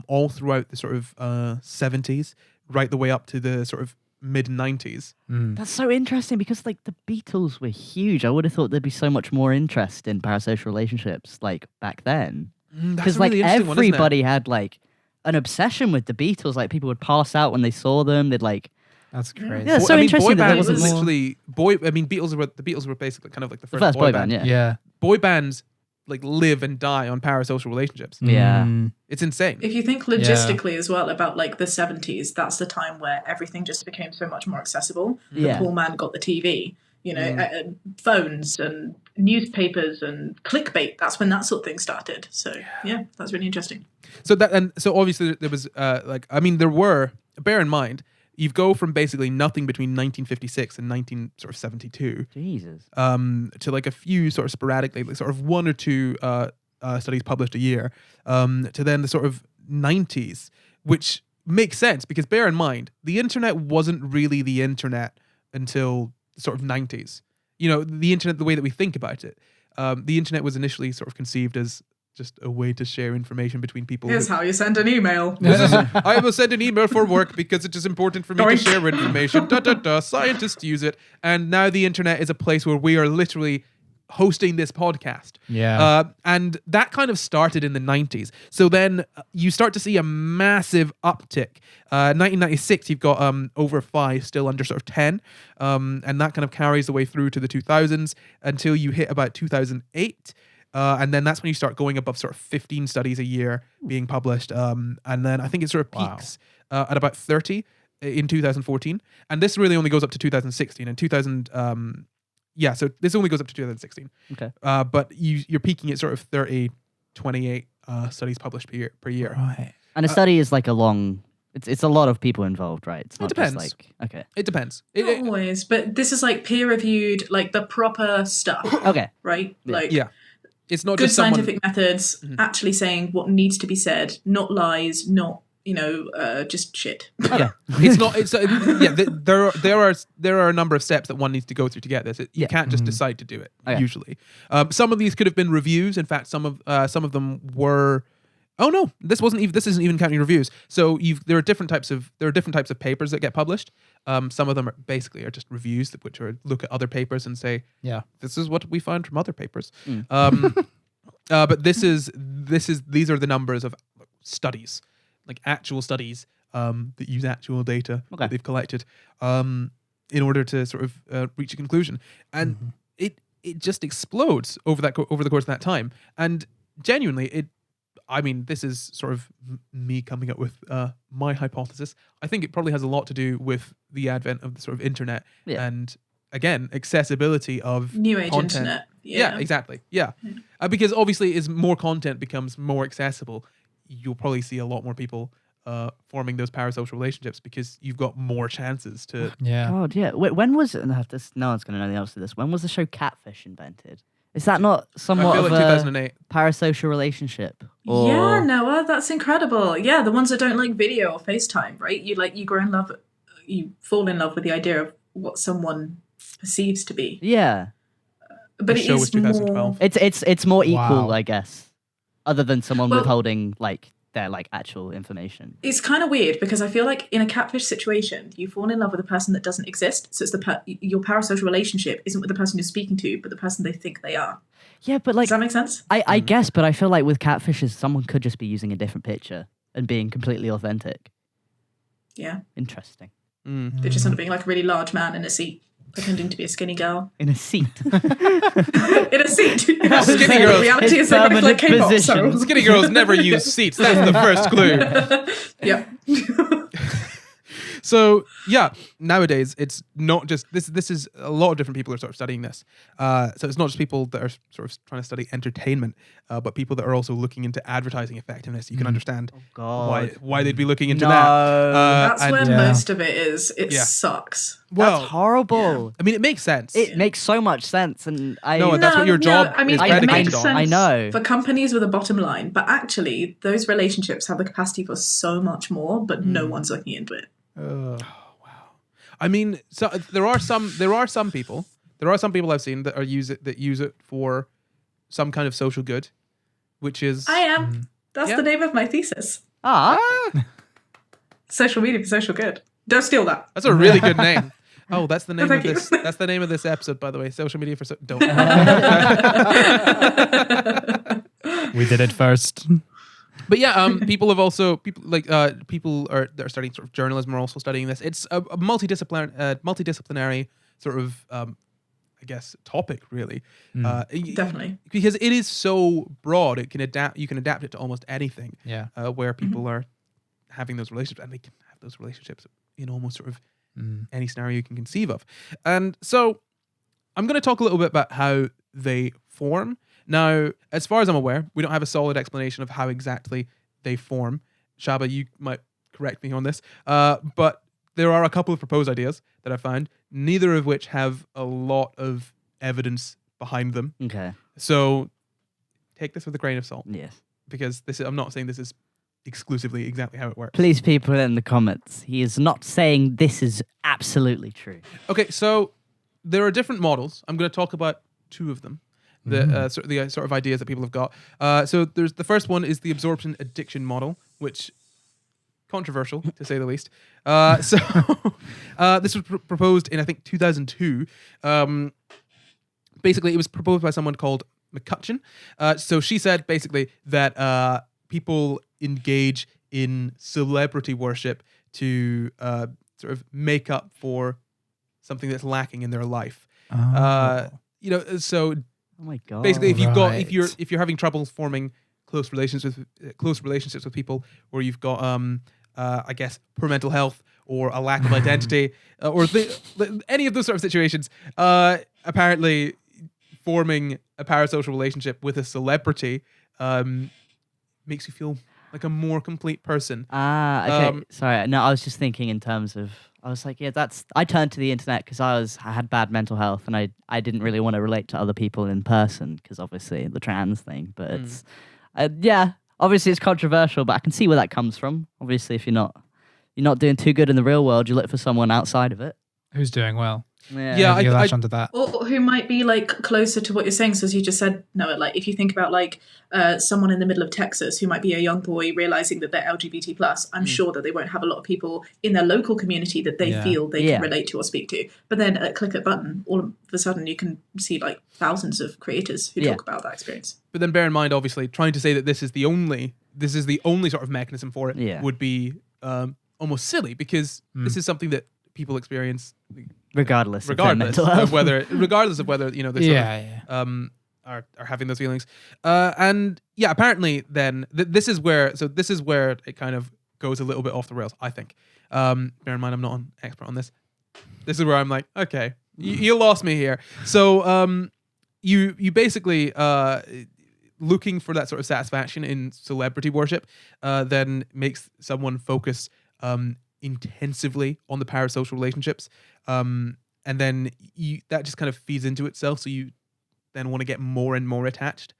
S1: all throughout the sort of 70s, right the way up to the sort of mid 90s.
S4: That's so interesting because like the Beatles were huge. I would have thought there'd be so much more interest in parasocial relationships like back then.
S1: That's
S4: Because
S1: a
S4: like
S1: really interesting one, isn't it?
S4: everybody had like an obsession with the Beatles. Like people would pass out when they saw them. They'd like
S2: That's crazy.
S4: Yeah, it's so interesting
S1: boy
S4: that there
S1: bands
S4: wasn't more.
S1: literally the Beatles were basically kind of like the
S4: the
S1: first,
S4: first boy band. Yeah.
S2: Yeah.
S1: Boy bands like live and die on parasocial relationships.
S4: Yeah.
S1: It's insane.
S3: If you think logistically as well about like the 70s, that's the time where everything just became so much more accessible.
S4: Yeah.
S3: The poor man got the TV, phones and newspapers and clickbait. That's when that sort of thing started. So yeah, that's really interesting.
S1: So obviously there was bear in mind, you go from basically nothing between 1956 and 1972
S4: Jesus.
S1: to like a few sort of sporadically, like sort of 1 or 2 studies published a year, to then the sort of 90s, which makes sense because bear in mind, the internet wasn't really the internet until the sort of 90s. The internet, the way that we think about it, the internet was initially sort of conceived as just a way to share information between people.
S3: Here's how you send an email.
S1: I will send an email for work because it is important for me to
S3: Doink.
S1: share information. Scientists use it. And now the internet is a place where we are literally hosting this podcast.
S2: Yeah.
S1: And that kind of started in the 90s. So then you start to see a massive uptick. 1996, you've got over 5, still under sort of 10. And that kind of carries the way through to the 2000s until you hit about 2008. And then that's when you start going above sort of 15 studies a year being published. And then I think it sort of peaks at about 30 in 2014. And this really only goes up to 2016. And so this only goes up to 2016.
S4: Okay.
S1: But you're peaking at sort of 28 studies published per year.
S2: Right.
S4: And a study is like a long. It's a lot of people involved, right? It's not
S1: depends.
S4: just like okay.
S1: It depends.
S3: Not always, but this is like peer reviewed, like the proper stuff,
S4: Okay.
S3: right? Like
S1: Yeah. It's not
S3: good
S1: just someone...
S3: scientific methods, actually saying what needs to be said, not lies, not just shit.
S4: Okay.
S1: It's not. It's there are a number of steps that one needs to go through to get this. You can't just decide to do it.
S4: Okay.
S1: Usually, some of these could have been reviews. In fact, some of them were. Oh no, this isn't even counting reviews. So there are different types of papers that get published. Some of them are just reviews, which are look at other papers and say,
S2: Yeah.
S1: this is what we found from other papers. But these are the numbers of studies like actual studies that use actual data
S4: Okay.
S1: that they've collected in order to sort of reach a conclusion, and it just explodes over the course of that time. And genuinely, I mean, this is sort of me coming up with my hypothesis. I think it probably has a lot to do with the advent of the sort of internet and, again, accessibility of
S3: New age
S1: content.
S3: internet.
S1: Yeah, exactly. Yeah. Because obviously, as more content becomes more accessible, you'll probably see a lot more people forming those parasocial relationships because you've got more chances to.
S2: Yeah.
S4: God, yeah. Wait, when was it? No one's going to know the answer to this. When was the show Catfish invented? Is that not
S1: I
S4: somewhat
S1: feel
S4: of
S1: like
S4: a
S1: 2008.
S4: parasocial relationship?
S3: Yeah, Noah, that's incredible. Yeah, the ones that don't like video or FaceTime, right? You grow in love, you fall in love with the idea of what someone perceives to be.
S4: Yeah.
S3: But
S1: The
S3: it
S1: show
S3: is
S1: was 2012.
S3: more.
S4: It's more equal,
S2: Wow.
S4: I guess. Other than someone
S3: Well-
S4: withholding like their like actual information.
S3: It's kind of weird because I feel like in a catfish situation, you fall in love with a person that doesn't exist. So it's your parasocial relationship isn't with the person you're speaking to, but the person they think they are.
S4: Yeah, but like
S3: Does that make sense?
S4: I guess, but I feel like with catfishes, someone could just be using a different picture and being completely authentic.
S3: Yeah.
S4: Interesting.
S3: They just end up being like a really large man in a seat, pretending to be a skinny girl.
S4: In a seat.
S3: In a seat.
S1: Skinny girls.
S3: The reality
S4: His
S3: is they look like
S4: permanent
S3: K-pop.
S4: position.
S3: So.
S1: Skinny girls never use seats. That's the first clue.
S3: Yeah.
S1: So yeah, nowadays it's not just this. This is a lot of different people are sort of studying this. So it's not just people that are sort of trying to study entertainment, but people that are also looking into advertising effectiveness. You can understand
S4: God.
S1: why they'd be looking into
S4: No.
S1: that.
S3: That's where
S2: Yeah.
S3: most of it is. It
S1: Yeah.
S3: sucks.
S1: Well,
S4: That's horrible.
S1: I mean, it makes sense.
S4: It makes so much sense, and I
S1: No, that's what your job
S3: I mean,
S1: is
S3: it
S1: predicated
S3: makes
S1: on.
S3: sense
S4: I know.
S3: for companies with a bottom line, but actually, those relationships have the capacity for so much more, but no one's looking into it.
S1: I mean, so there are some people I've seen that use it for some kind of social good, which is
S3: I am. That's
S1: Yeah.
S3: the name of my thesis.
S4: ah.
S3: Social media for social good. Don't steal that.
S1: that's a really good name. Oh, that's the name
S3: Thank
S1: of
S3: you.
S1: this. That's the name of this episode, by the way. Social media for don't.
S2: We did it first.
S1: But yeah, people that are studying sort of journalism are also studying this. It's a multidisciplinary sort of I guess topic really.
S3: Definitely.
S1: Because it is so broad. It can adapt. You can adapt it to almost anything.
S2: Yeah.
S1: Where people are having those relationships, and they can have those relationships in almost sort of any scenario you can conceive of. And so I'm going to talk a little bit about how they form. Now, as far as I'm aware, we don't have a solid explanation of how exactly they form. Shaaba, you might correct me on this. But there are a couple of proposed ideas that I found, neither of which have a lot of evidence behind them.
S4: Okay.
S1: So take this with a grain of salt,
S4: Yes.
S1: because I'm not saying this is exclusively exactly how it works.
S4: Please, people in the comments, he is not saying this is absolutely true.
S1: Okay, so there are different models. I'm going to talk about two of them. The sort of ideas that people have got. So there's the first one is the absorption addiction model, which controversial to say the least. So this was proposed in I think 2002. Basically, it was proposed by someone called McCutcheon. So she said basically that people engage in celebrity worship to sort of make up for something that's lacking in their life. So.
S4: Oh my god.
S1: Basically, if
S2: Right.
S1: if you're having trouble forming close relationships with people, or you've got I guess poor mental health or a lack of identity, or any of those sort of situations, apparently forming a parasocial relationship with a celebrity makes you feel like a more complete person.
S4: Okay. Sorry. No, I was just thinking in terms of. I was like, yeah, I turned to the internet because I had bad mental health, and I didn't really want to relate to other people in person because obviously the trans thing. But it's, obviously it's controversial, but I can see where that comes from. Obviously, if you're not doing too good in the real world, you look for someone outside of it.
S2: Who's doing well?
S1: Yeah,
S2: You
S1: I-
S2: latch onto that.
S3: Or who might be like closer to what you're saying. So as you just said, Noah, like if you think about like someone in the middle of Texas who might be a young boy realizing that they're LGBT plus, I'm sure that they won't have a lot of people in their local community that they feel they can relate to or speak to. But then at click a button, all of a sudden you can see like thousands of creators who talk about that experience.
S1: But then bear in mind, obviously, trying to say that this is the only this is the only sort of mechanism for it
S4: Yeah.
S1: would be almost silly, because this is something that people experience
S4: regardless of their mental health.
S1: of whether you know they sort of, are having those feelings. And yeah, apparently then this is where it kind of goes a little bit off the rails, I think. Bear in mind, I'm not an expert on this. This is where I'm like, okay, you lost me here. So you basically looking for that sort of satisfaction in celebrity worship then makes someone focus intensively on the parasocial relationships, and then that just kind of feeds into itself, so you then want to get more and more attached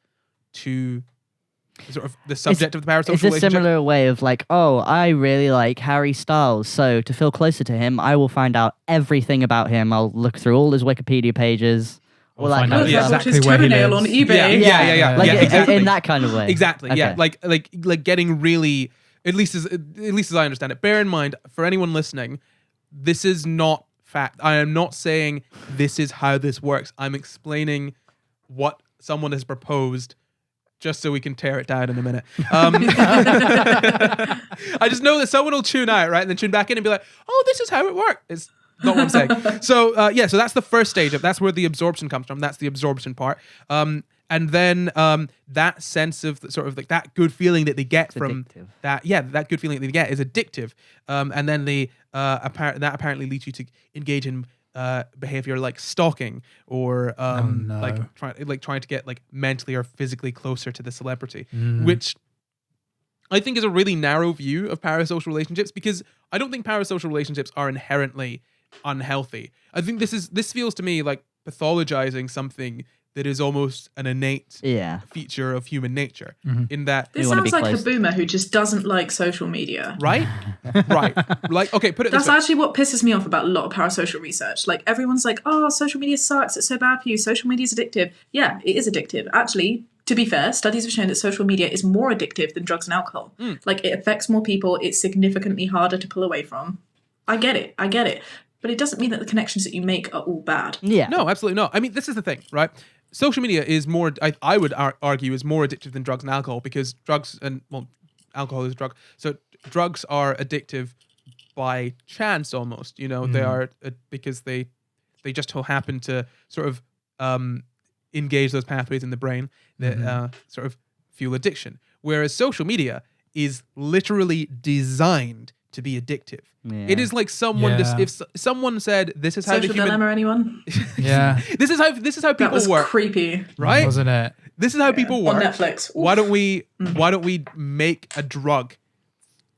S1: to sort of the subject of the parasocial
S4: It's a
S1: relationship.
S4: similar way of like, oh, I really like Harry Styles, so to feel closer to him, I will find out everything about him. I'll look through all his Wikipedia pages. All that
S2: find
S4: kind
S2: out
S4: of
S3: Look, I
S4: stuff.
S3: bought his
S2: exactly where he
S3: toenail on
S2: lives.
S3: eBay.
S1: Yeah.
S4: Like
S1: exactly.
S4: in that kind of way.
S1: Exactly. Yeah.
S4: Okay.
S1: Like getting really, at least as I understand it. Bear in mind, for anyone listening, this is not fact. I am not saying this is how this works. I'm explaining what someone has proposed, just so we can tear it down in a minute. I just know that someone will tune out, right, and then tune back in and be like, "Oh, this is how it works." It's not what I'm saying. So so that's the first stage that's where the absorption comes from. That's the absorption part. And then that sense of sort of like that good feeling that they get from
S4: addictive.
S1: that good feeling that they get is addictive. And then that apparently leads you to engage in behavior like stalking or trying to get like mentally or physically closer to the celebrity, which I think is a really narrow view of parasocial relationships, because I don't think parasocial relationships are inherently unhealthy. I think this feels to me like pathologizing something that is almost an innate feature of human nature, in that
S3: This
S4: wanna
S3: sounds
S4: be
S3: like
S4: close.
S3: a boomer who just doesn't like social media.
S1: right. Like, okay, put it
S3: That's
S1: this way.
S3: actually what pisses me off about a lot of parasocial research. Like, everyone's like, oh, social media sucks, it's so bad for you, social media is addictive. Yeah, it is addictive. Actually, to be fair, studies have shown that social media is more addictive than drugs and alcohol. Like, it affects more people, it's significantly harder to pull away from. I get it. But it doesn't mean that the connections that you make are all bad.
S4: Yeah.
S1: No, absolutely not. I mean, this is the thing, right? Social media is more, I would argue, is more addictive than drugs and alcohol, because alcohol is a drug. So drugs are addictive by chance almost, you know, they are because they just happen to sort of engage those pathways in the brain that sort of fuel addiction. Whereas social media is literally designed to be addictive.
S4: Yeah.
S1: It is like someone if someone said, this is how
S3: Social
S1: the human
S3: dilemma, anyone?
S2: Yeah.
S1: this is how
S3: That
S1: people
S3: was
S1: work,
S3: creepy.
S1: right?
S2: Wasn't it?
S1: This is how people
S3: On
S1: work.
S3: Netflix.
S1: Why don't we make a drug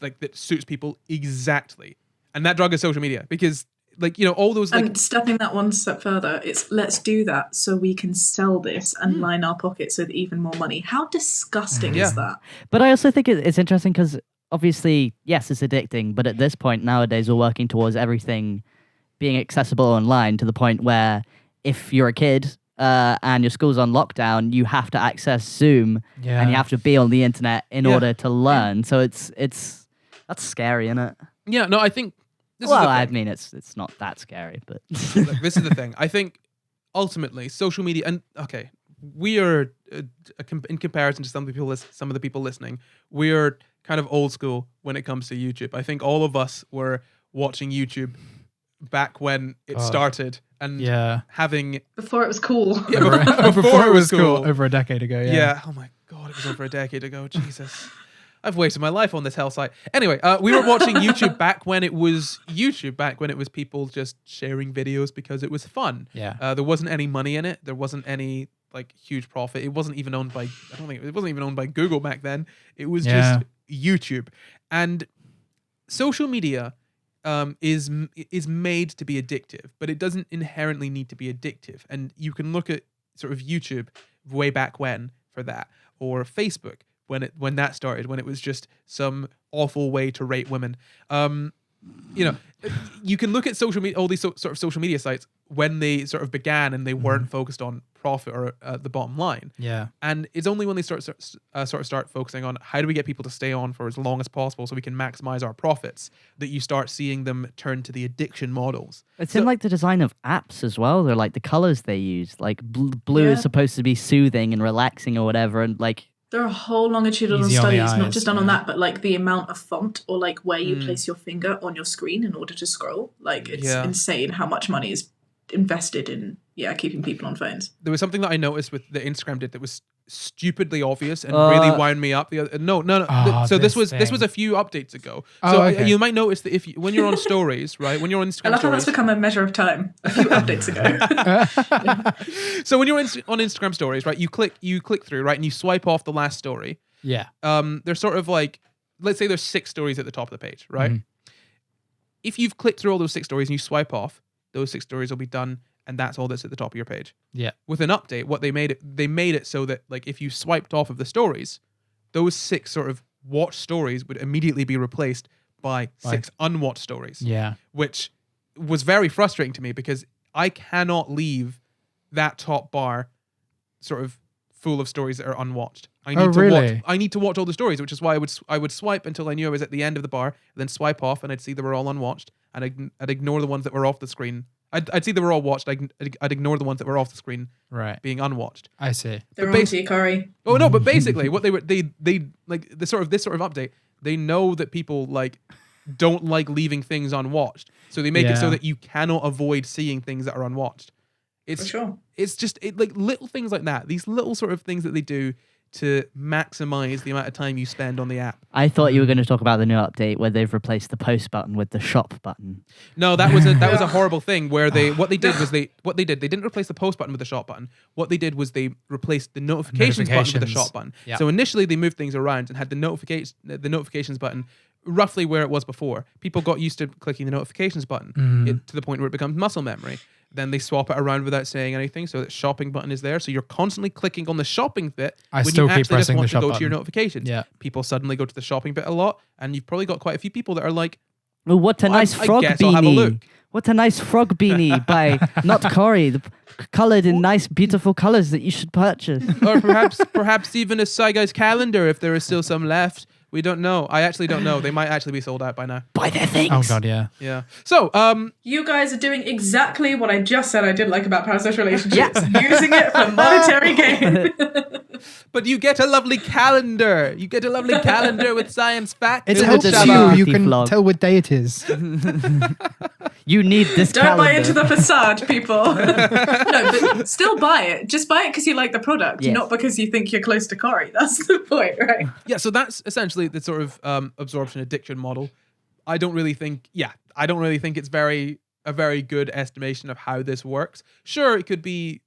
S1: like that suits people exactly? And that drug is social media, because like, you know, all those like
S3: And stepping that one step further, it's let's do that so we can sell this and line our pockets with even more money. How disgusting
S1: Yeah.
S3: is that?
S4: But I also think it's interesting because obviously, yes, it's addicting, but at this point nowadays we're working towards everything being accessible online, to the point where if you're a kid and your school's on lockdown, you have to access Zoom and you have to be on the internet in order to learn. So it's that's scary, isn't it?
S1: yeah, no, I think this
S4: Well,
S1: is the
S4: I
S1: thing.
S4: mean, it's not that scary, but
S1: Look, this is the thing. I think ultimately social media, and okay, we are in comparison to some of the people listening, we are kind of old school when it comes to YouTube. I think all of us were watching YouTube back when it started and having
S3: Before it was cool.
S1: before it was cool.
S2: over a decade ago.
S1: Yeah. Oh my God, it was over a decade ago. Jesus. I've wasted my life on this hell site. Anyway, we were watching YouTube back when it was YouTube, back when it was people just sharing videos because it was fun.
S2: Yeah.
S1: There wasn't any money in it. There wasn't any like huge profit. It wasn't even owned by, it wasn't even owned by Google back then. It was just YouTube. And social media is made to be addictive, but it doesn't inherently need to be addictive. And you can look at sort of YouTube way back when for that, or Facebook when that started, when it was just some awful way to rate women. You know, you can look at social media, all these sort of social media sites when they sort of began and they weren't focused on profit or the bottom line.
S2: Yeah.
S1: And it's only when they start focusing on how do we get people to stay on for as long as possible so we can maximize our profits, that you start seeing them turn to the addiction models.
S4: it's in like the design of apps as well. They're like the colors they use. Like blue
S3: Yeah.
S4: is supposed to be soothing and relaxing or whatever, and like
S3: There are whole longitudinal
S2: Easy on the
S3: studies, not
S2: eyes,
S3: just done on
S2: yeah.
S3: that, but like the amount of font or like where you place your finger on your screen in order to scroll. Like it's insane how much money is invested in keeping people on phones.
S1: There was something that I noticed with the Instagram did that was stupidly obvious and really wound me up. So this was a few updates ago. You might notice that when you're on stories, right? When you're on Instagram
S3: I love how
S1: stories,
S3: that's become a measure of time. A few updates ago.
S1: So when you're on Instagram stories, right? You click through, right, and you swipe off the last story.
S2: Yeah.
S1: There's sort of like, let's say there's 6 stories at the top of the page, right? If you've clicked through all those 6 stories and you swipe off, those 6 stories will be done, and that's all that's at the top of your page.
S2: Yeah.
S1: With an update, what they made it so that like if you swiped off of the stories, those 6 sort of watched stories would immediately be replaced by 6 unwatched stories.
S2: Yeah.
S1: Which was very frustrating to me because I cannot leave that top bar sort of full of stories that are unwatched. I need to watch all the stories, which is why I would swipe until I knew I was at the end of the bar, then swipe off, and I'd see they were all unwatched, and I'd ignore the ones that were off the screen. I'd see they were all watched. I'd ignore the ones that were off the screen,
S2: right,
S1: being unwatched.
S2: I see.
S3: They're on to you, Corey.
S1: Oh no, but basically, what they like this sort of update. They know that people like don't like leaving things unwatched, so they make it so that you cannot avoid seeing things that are unwatched.
S3: For sure.
S1: It's just like little things like that. These little sort of things that they do to maximize the amount of time you spend on the app.
S4: I thought you were going to talk about the new update where they've replaced the post button with the shop button.
S1: No, that was a horrible thing where they didn't replace the post button with the shop button. What they did was they replaced the notifications button with the shop button.
S2: Yeah.
S1: So initially they moved things around and had the notifications button roughly where it was before. People got used to clicking the notifications button to the point where it becomes muscle memory. Then they swap it around without saying anything, so that shopping button is there. So you're constantly clicking on the shopping bit when you actually just want to go to your notifications.
S2: Yeah.
S1: People suddenly go to the shopping bit a lot, and you've probably got quite a few people that are like,
S4: "Oh, what a nice frog beanie! What a nice frog beanie by Not Corey, coloured in nice, beautiful colours that you should purchase."
S1: Or perhaps even a SCI GUYS calendar if there is still some left. We don't know. I actually don't know. They might actually be sold out by now.
S4: Buy their things.
S2: Oh god, yeah.
S1: Yeah. So,
S3: you guys are doing exactly what I just said I did like about Parasocial Relationships. Using it for monetary gain.
S1: But you get a lovely calendar. You get a lovely calendar with science facts.
S2: It
S4: With
S2: helps
S4: the
S2: you.
S4: Shaaba
S2: You can
S4: vlog.
S2: tell what day it is.
S4: You need this
S3: Don't
S4: calendar.
S3: buy into the facade, people. No, but still buy it. Just buy it because you like the product,
S4: Yes.
S3: not because you think you're close to Corey. That's the point, right?
S1: Yeah, so that's essentially the sort of absorption addiction model. I don't really think it's a very good estimation of how this works. Sure, it could be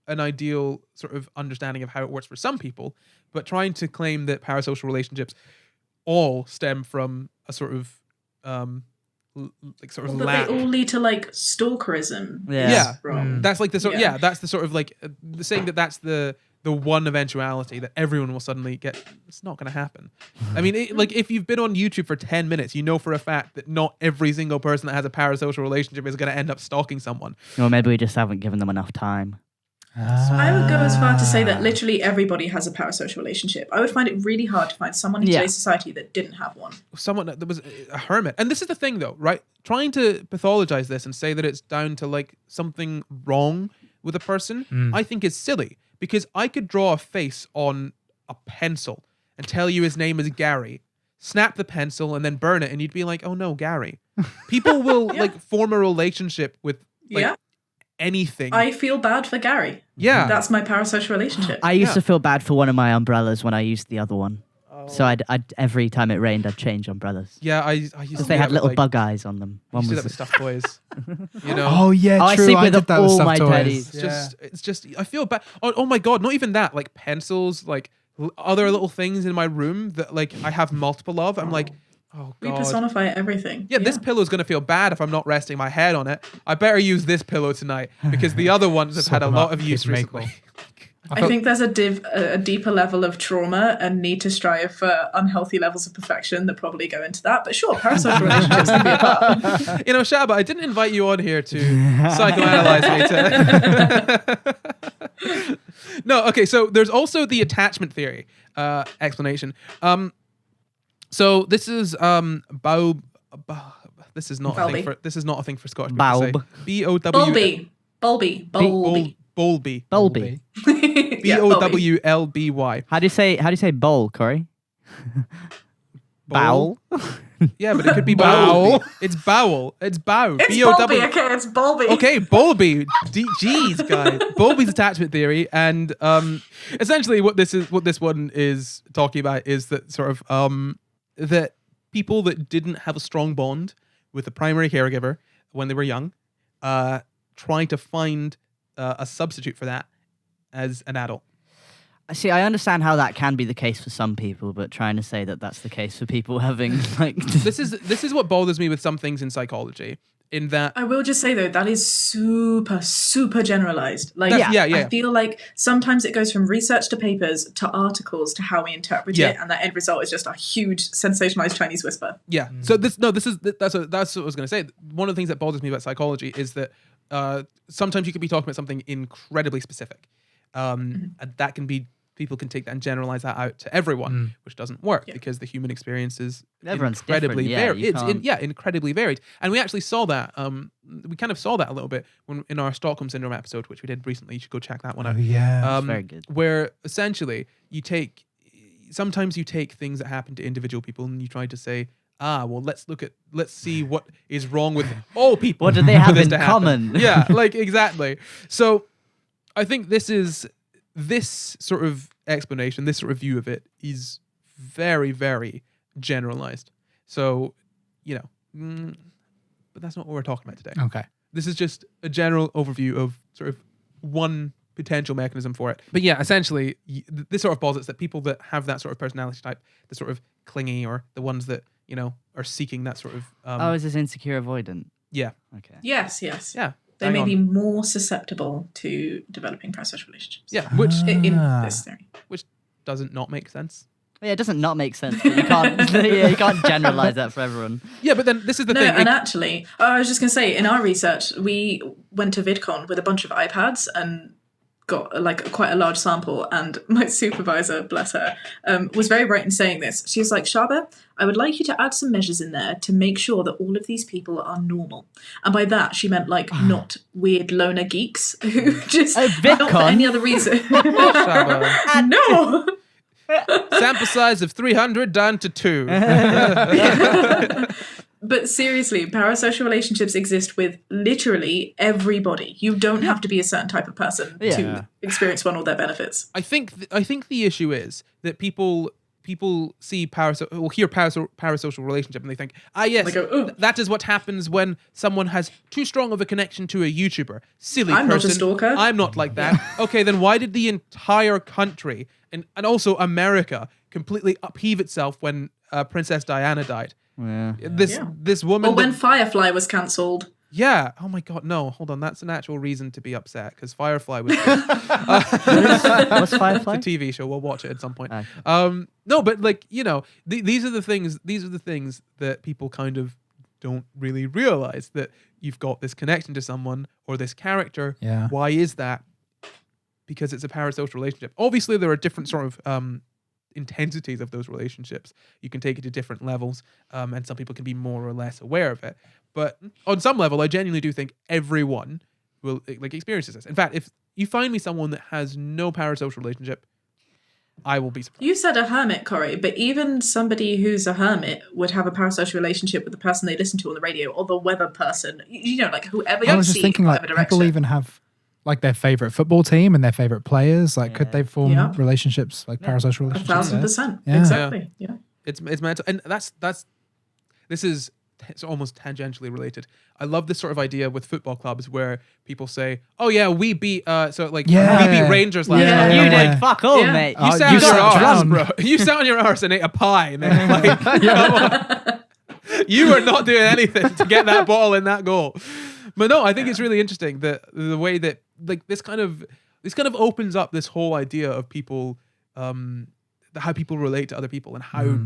S1: an ideal sort of understanding of how it works for some people, but trying to claim that parasocial relationships all stem from a sort of
S3: But
S1: lack.
S3: they all lead to like stalkerism.
S1: Yeah.
S3: Wrong.
S1: That's like the sort. Yeah, that's the sort of like the saying that that's the one eventuality that everyone will suddenly get. It's not going to happen. I mean, like if you've been on YouTube for 10 minutes, you know for a fact that not every single person that has a parasocial relationship is going to end up stalking someone.
S4: Or maybe we just haven't given them enough time.
S3: I would go as far to say that literally everybody has a parasocial relationship. I would find it really hard to find someone in today's society that didn't have one.
S1: Someone that was a hermit. And this is the thing though, right? Trying to pathologize this and say that it's down to like something wrong with a person, I think is silly. Because I could draw a face on a pencil and tell you his name is Gary, snap the pencil and then burn it, and you'd be like, "Oh no, Gary." People will like form a relationship with like anything.
S3: I feel bad for Gary.
S1: Yeah.
S3: That's my parasocial relationship.
S4: I used to feel bad for one of my umbrellas when I used the other one. So I'd every time it rained, I'd change umbrellas.
S1: Yeah, I used
S4: Because
S1: to
S4: they
S1: do
S4: had
S1: that
S4: little
S1: with,
S4: bug eyes on them.
S1: I used to do that with stuffed toys. You know?
S2: Oh yeah,
S4: Oh, I
S2: true.
S4: sleep
S2: I
S4: with
S2: did that with
S4: all
S2: stuffed
S4: my
S2: toys.
S4: teddies.
S1: It's just I feel bad. Oh my god, not even that. Like pencils, like other little things in my room that like I have multiple of. I'm like, oh
S3: we
S1: god.
S3: personify everything.
S1: Yeah, this pillow's going to feel bad if I'm not resting my head on it. I better use this pillow tonight because the other ones have had a lot of use recently.
S3: I think there's a deeper level of trauma and need to strive for unhealthy levels of perfection that probably go into that. But sure, parasocial relationships can be a part.
S1: You know, Shaaba, I didn't invite you on here to psychoanalyze me. No, okay, so there's also the attachment theory explanation. So this is this is not a thing for Scottish people to say.
S3: Bulby.
S1: Bowlby.
S4: Bowlby.
S1: Bowlby.
S4: How do you say bowl, Corey? Bowel.
S1: Yeah, but it could be
S2: Bowel.
S1: bowel. It's bowel. It's bow.
S3: It's
S1: B-O-W.
S3: Bowlby, okay, it's Bowlby.
S1: Okay, Bowlby. Jeez, guys. Bowlby's attachment theory, and essentially what this one is talking about is that sort of that people that didn't have a strong bond with a primary caregiver when they were young, trying to find a substitute for that as an adult.
S4: See, I understand how that can be the case for some people, but trying to say that that's the case for people having like
S1: This is what bothers me with some things in psychology. In that,
S3: I will just say though, that is super generalized. Like,
S1: yeah.
S3: I feel like sometimes it goes from research to papers to articles to how we interpret it, and the end result is just a huge sensationalized Chinese whisper.
S1: Yeah. So that's what I was going to say. One of the things that bothers me about psychology is that sometimes you could be talking about something incredibly specific, and that can be. People can take that and generalize that out to everyone, which doesn't work because the human experience is incredibly varied. It's incredibly varied, and we actually saw that. We kind of saw that a little bit in our Stockholm Syndrome episode, which we did recently. You should go check that one out.
S2: Yeah,
S4: very good.
S1: Where essentially sometimes you take things that happen to individual people and you try to say, let's see what is wrong with all people.
S4: What do they have in common?
S1: Yeah, like exactly. So I think this sort of explanation, this sort of view of it is very, very generalized. So, but that's not what we're talking about today.
S2: Okay.
S1: This is just a general overview of sort of one potential mechanism for it. But yeah, essentially, this sort of posits that people that have that sort of personality type, the sort of clingy or the ones that, are seeking that sort of...
S4: is this insecure avoidant?
S1: Yeah.
S4: Okay.
S3: Yes.
S1: Yeah.
S3: They may be more susceptible to developing parasocial relationships.
S1: Yeah, which
S3: in this theory.
S1: Which doesn't not make sense.
S4: Yeah, it doesn't not make sense, but you can't you can't generalize that for everyone.
S1: Yeah, but then this is the thing.
S3: And actually, I was just going to say, in our research, we went to VidCon with a bunch of iPads and got like quite a large sample, and my supervisor, bless her, was very right in saying this. She was like, Shaaba, I would like you to add some measures in there to make sure that all of these people are normal. And by that, she meant like not weird loner geeks who just not for any other reason. No!
S1: Sample size of 300 down to 2.
S3: But seriously, parasocial relationships exist with literally everybody. You don't have to be a certain type of person to experience one or their benefits.
S1: I think the issue is that people see hear parasocial relationship and they think, yes,
S3: they go,
S1: that is what happens when someone has too strong of a connection to a YouTuber. Silly
S3: I'm
S1: person.
S3: not a stalker.
S1: I'm not like that. Okay, then why did the entire country and also America completely upheave itself when Princess Diana died?
S4: Yeah.
S1: This woman...
S3: Or when Firefly was cancelled.
S1: Yeah. Oh my God. No, hold on. That's an actual reason to be upset because Firefly was...
S4: What's Firefly?
S1: It's a TV show. We'll watch it at some point.
S4: Okay.
S1: No, but like, these are the things that people kind of don't really realize, that you've got this connection to someone or this character.
S2: Yeah.
S1: Why is that? Because it's a parasocial relationship. Obviously, there are different sort of intensities of those relationships. You can take it to different levels, and some people can be more or less aware of it. But on some level, I genuinely do think everyone will experiences this. In fact, if you find me someone that has no parasocial relationship, I will be surprised.
S3: You said a hermit, Corey, but even somebody who's a hermit would have a parasocial relationship with the person they listen to on the radio or the weather person. Like whoever you
S2: I was just
S3: see,
S2: thinking, like,
S3: whatever
S2: people
S3: direction.
S2: even have like their favorite football team and their favorite players. Like, could they form relationships, like parasocial relationships?
S3: 1,000%.
S2: Yeah.
S3: Exactly. Yeah.
S1: It's mental, and it's almost tangentially related. I love this sort of idea with football clubs where people say, "Oh yeah, we beat we beat Rangers last night."
S4: You
S1: I'm
S4: did
S1: like,
S4: fuck all,
S3: Yeah.
S4: mate.
S1: You sat on your
S2: sat
S1: arse,
S2: down.
S1: bro. You sat on your arse and ate a pie, man. Like, come on. You are not doing anything to get that ball in that goal. But no, I think it's really interesting that the way that like this kind of opens up this whole idea of people, how people relate to other people and how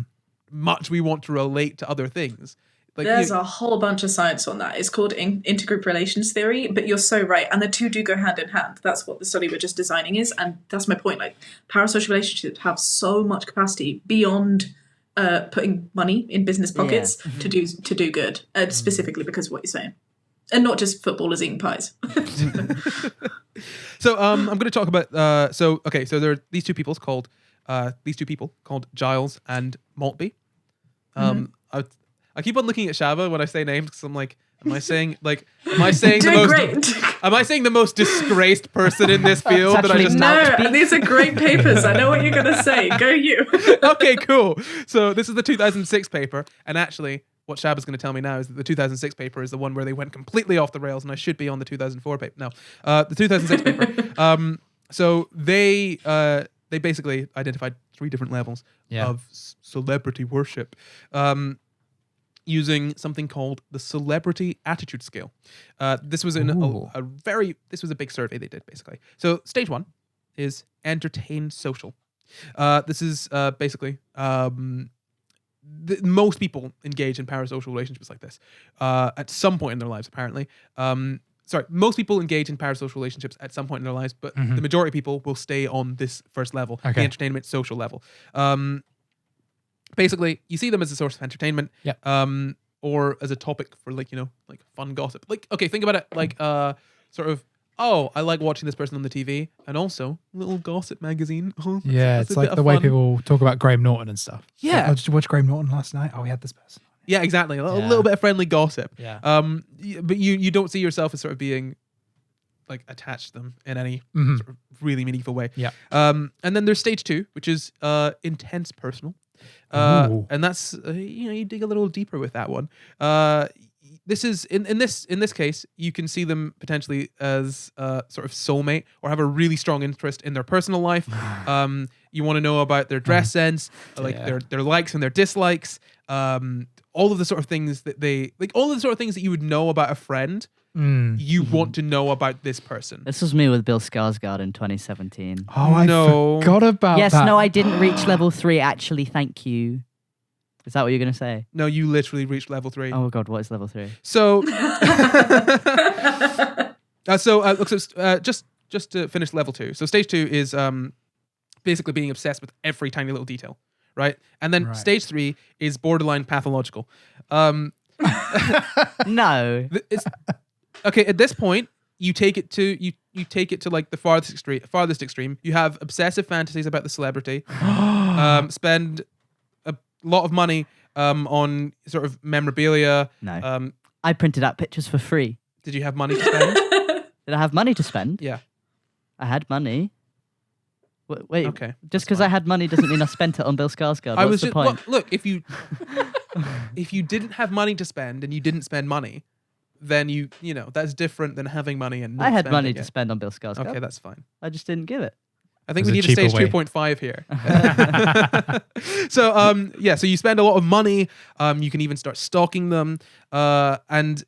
S1: much we want to relate to other things. Like,
S3: There's a whole bunch of science on that. It's called intergroup relations theory, but you're so right. And the two do go hand in hand. That's what the study we're just designing is. And that's my point. Like, parasocial relationships have so much capacity beyond putting money in business pockets to do good, specifically because of what you're saying. And not just footballers eating pies.
S1: So I'm going to talk about so there are these two people called Giles and Maltby. I keep on looking at Shaaba when I say names because I'm like, am I saying the most disgraced person in this field that I just
S3: No, these are great papers. I know what you're gonna say. Go you.
S1: Okay, cool. So this is the 2006 paper, and actually what Shaba's going to tell me now is that the 2006 paper is the one where they went completely off the rails, and I should be on the 2004 paper. No, the 2006 paper. So they basically identified 3 different levels of celebrity worship, using something called the Celebrity Attitude Scale. This was this was a big survey they did basically. So stage 1 is entertain social. This is basically. Most people engage in parasocial relationships like this at some point in their lives, apparently. Most people engage in parasocial relationships at some point in their lives, but the majority of people will stay on this first level, the entertainment social level. Basically, you see them as a source of entertainment, or as a topic for like fun gossip. Like, okay, think about it like sort of. Oh, I like watching this person on the TV, and also little gossip magazine.
S2: Yeah, it's like the way people talk about Graham Norton and stuff.
S1: Yeah.
S2: Like, oh, did you watch Graham Norton last night? Oh, we had this person.
S1: Yeah, exactly. A little bit of friendly gossip.
S2: Yeah.
S1: But you don't see yourself as sort of being like attached to them in any sort of really meaningful way.
S2: Yeah.
S1: And then there's stage 2, which is intense personal. And that's you dig a little deeper with that one. This is in this case, you can see them potentially as sort of soulmate or have a really strong interest in their personal life. You want to know about their dress sense, like their likes and their dislikes, all of the sort of things that you would know about a friend. You want to know about this person.
S4: This was me with Bill Skarsgård in 2017.
S2: Oh, I forgot about that.
S4: Yes, no, I didn't reach level 3. Actually, thank you. Is that what you're going to say?
S1: No, you literally reached level 3.
S4: Oh God, what is level 3?
S1: So, just to finish level 2. So stage 2 is basically being obsessed with every tiny little detail, right? And then stage 3 is borderline pathological.
S4: No.
S1: Okay, at this point, you take it to like the farthest extreme. You have obsessive fantasies about the celebrity. Spend lot of money on sort of memorabilia.
S4: No. I printed out pictures for free.
S1: Did you have money to spend?
S4: Did I have money to spend?
S1: Yeah.
S4: I had money. Wait.
S1: Okay.
S4: Just because I had money doesn't mean I spent it on Bill Skarsgård. What's the point?
S1: Well, look, if you didn't have money to spend and you didn't spend money, then you know that's different than having money and not
S4: I had
S1: spending
S4: money
S1: it.
S4: to spend on Bill Skarsgård.
S1: Okay, that's fine.
S4: I just didn't give it.
S1: I think we need a stage 2.5 here. So you spend a lot of money. You can even start stalking them. And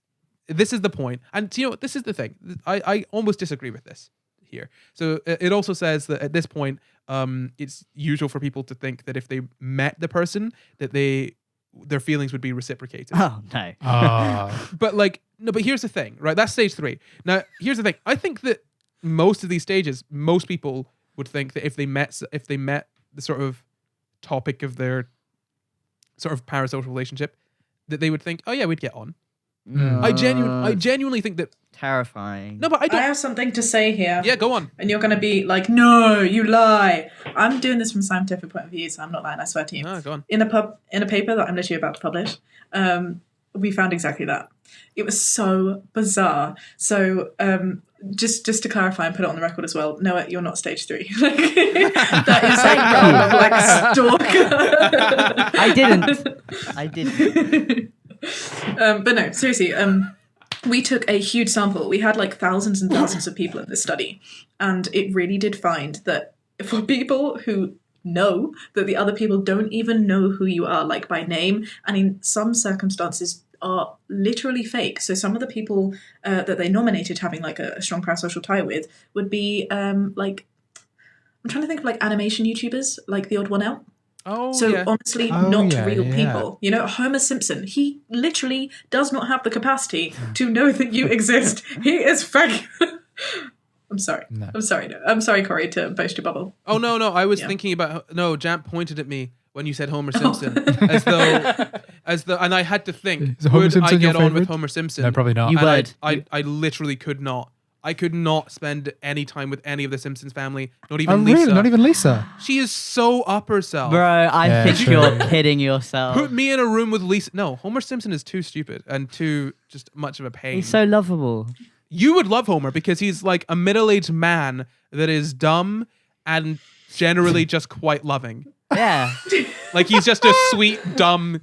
S1: this is the point. And this is the thing. I almost disagree with this here. So it also says that at this point, it's usual for people to think that if they met the person, that their feelings would be reciprocated.
S4: Oh, no.
S1: But here's the thing, right? That's stage 3. Now, here's the thing. I think that most of these stages, most people would think that if they met the sort of topic of their sort of parasocial relationship, that they would think, oh yeah, we'd get on. I genuinely think that.
S4: Terrifying.
S1: No, but I
S3: have something to say here.
S1: Yeah, go on.
S3: And you're going to be like, no, you lie. I'm doing this from a scientific point of view, so I'm not lying, I swear to you.
S1: No, go on.
S3: In a paper that I'm literally about to publish, we found exactly that. It was so bizarre. So just to clarify and put it on the record as well, Noah, you're not stage 3. That is like stalker.
S4: I didn't.
S3: But no, seriously, we took a huge sample. We had like thousands and thousands of people in this study, and it really did find that for people who know that the other people don't even know who you are, like by name, and in some circumstances are literally fake. So some of the people that they nominated having like a strong parasocial tie with would be like, I'm trying to think of like animation YouTubers, like the odd one out.
S1: Oh,
S3: so
S1: yeah.
S3: honestly, not real people. You know, Homer Simpson, he literally does not have the capacity to know that you exist. He is fake. I'm sorry. No. I'm sorry, Corey, to burst your bubble.
S1: Oh, no. I was thinking about... No, Jamp pointed at me when you said Homer Simpson. As though... and I had to think,
S2: Is Homer
S1: would I
S2: Simpson your
S1: get on with
S2: favourite?
S1: Homer Simpson?
S2: No, probably not.
S4: You
S1: And
S4: would.
S1: I literally could not. I could not spend any time with any of the Simpsons family, not
S2: Oh,
S1: even
S2: really?
S1: Lisa.
S2: Not even Lisa.
S1: She is so up herself.
S4: Bro, I
S2: Yeah,
S4: think
S2: true.
S4: you're kidding yourself.
S1: Put me in a room with Lisa. No, Homer Simpson is too stupid and too just much of a pain.
S4: He's so lovable.
S1: You would love Homer because he's like a middle-aged man that is dumb and generally just quite loving.
S4: Yeah.
S1: Like he's just a sweet, dumb,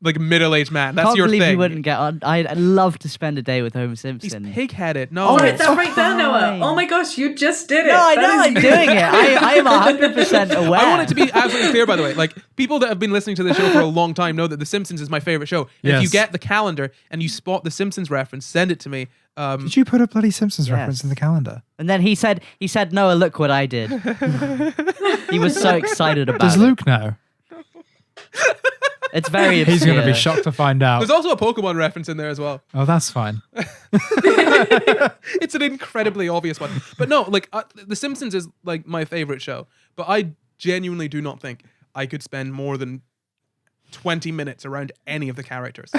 S1: like middle-aged man. That's
S4: Can't
S1: your
S4: believe
S1: thing.
S4: you wouldn't get on. I'd love to spend a day with Homer
S1: He's
S4: Simpson.
S1: pig-headed. No.
S3: Oh,
S4: it's
S3: that right there, Noah.
S4: fine.
S3: Oh my gosh, you just did it.
S4: No, I
S3: That
S4: know
S3: is
S4: I'm
S3: you.
S4: doing it. I am 100% aware.
S1: I want it to be absolutely clear, by the way. Like, people that have been listening to the show for a long time know that The Simpsons is my favorite show. And if you
S2: Yes.
S1: get the calendar and you spot the Simpsons reference, send it to me.
S2: Did you put a bloody Simpsons reference in the calendar?
S4: And then he said, Noah, look what I did. He was so excited about
S2: Does
S4: it.
S2: Luke know?
S4: It's very obscure.
S2: He's going to be shocked to find out.
S1: There's also a Pokemon reference in there as well.
S2: Oh, that's fine.
S1: It's an incredibly obvious one. But no, like, The Simpsons is like my favorite show. But I genuinely do not think I could spend more than 20 minutes around any of the characters.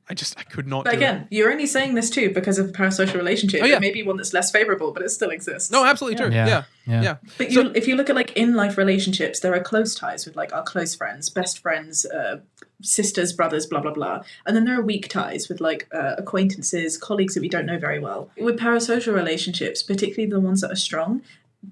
S1: I could not
S3: But
S1: do
S3: again,
S1: it.
S3: you're only saying this too because of the parasocial relationship.
S1: Oh, yeah.
S3: It may be one that's less favorable, but it still exists.
S1: No, absolutely true.
S2: Yeah.
S1: Yeah.
S3: But
S1: So-
S3: if you look at like in life relationships, there are close ties with like our close friends, best friends, sisters, brothers, blah blah blah, and then there are weak ties with like acquaintances, colleagues that we don't know very well. With parasocial relationships, particularly the ones that are strong,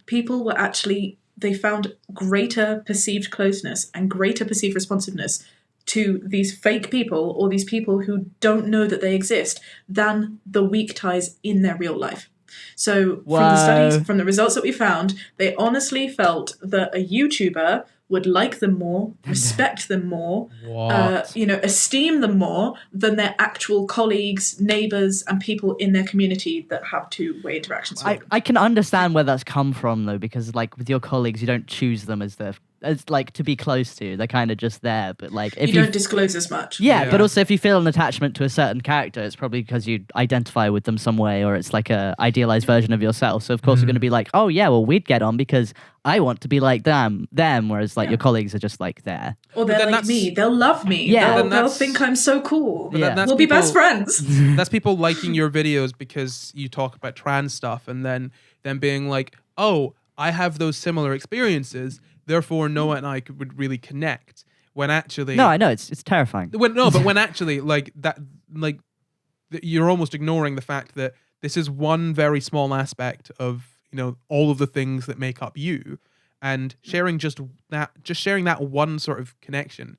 S3: people were actually they found greater perceived closeness and greater perceived responsiveness to these fake people or these people who don't know that they exist than the weak ties in their real life. So from the studies, from the results that we found, they honestly felt that a YouTuber would like them more, respect them more, esteem them more than their actual colleagues, neighbors, and people in their community that have two-way interactions with them.
S4: I can understand where that's come from though, because like with your colleagues, you don't choose them as like to be close to. They're kind of just there. But like if
S3: you don't disclose as much.
S4: yeah, but also if you feel an attachment to a certain character, it's probably because you identify with them some way, or it's like a idealized version of yourself. So of course you're going to be like, oh yeah, well we'd get on because I want to be like them. Whereas like your colleagues are just like there.
S3: Or they're
S1: then
S3: like me. They'll love me.
S4: Yeah.
S3: They'll
S1: That's-
S3: think I'm so cool.
S1: But then that's
S3: We'll be best
S1: people-
S3: friends.
S1: That's people liking your videos because you talk about trans stuff and then them being like, oh, I have those similar experiences, therefore Noah and I would really connect. When actually...
S4: No, I know, it's terrifying.
S1: But when actually, like, that, like, you're almost ignoring the fact that this is one very small aspect of, you know, all of the things that make up you. And sharing just sharing that one sort of connection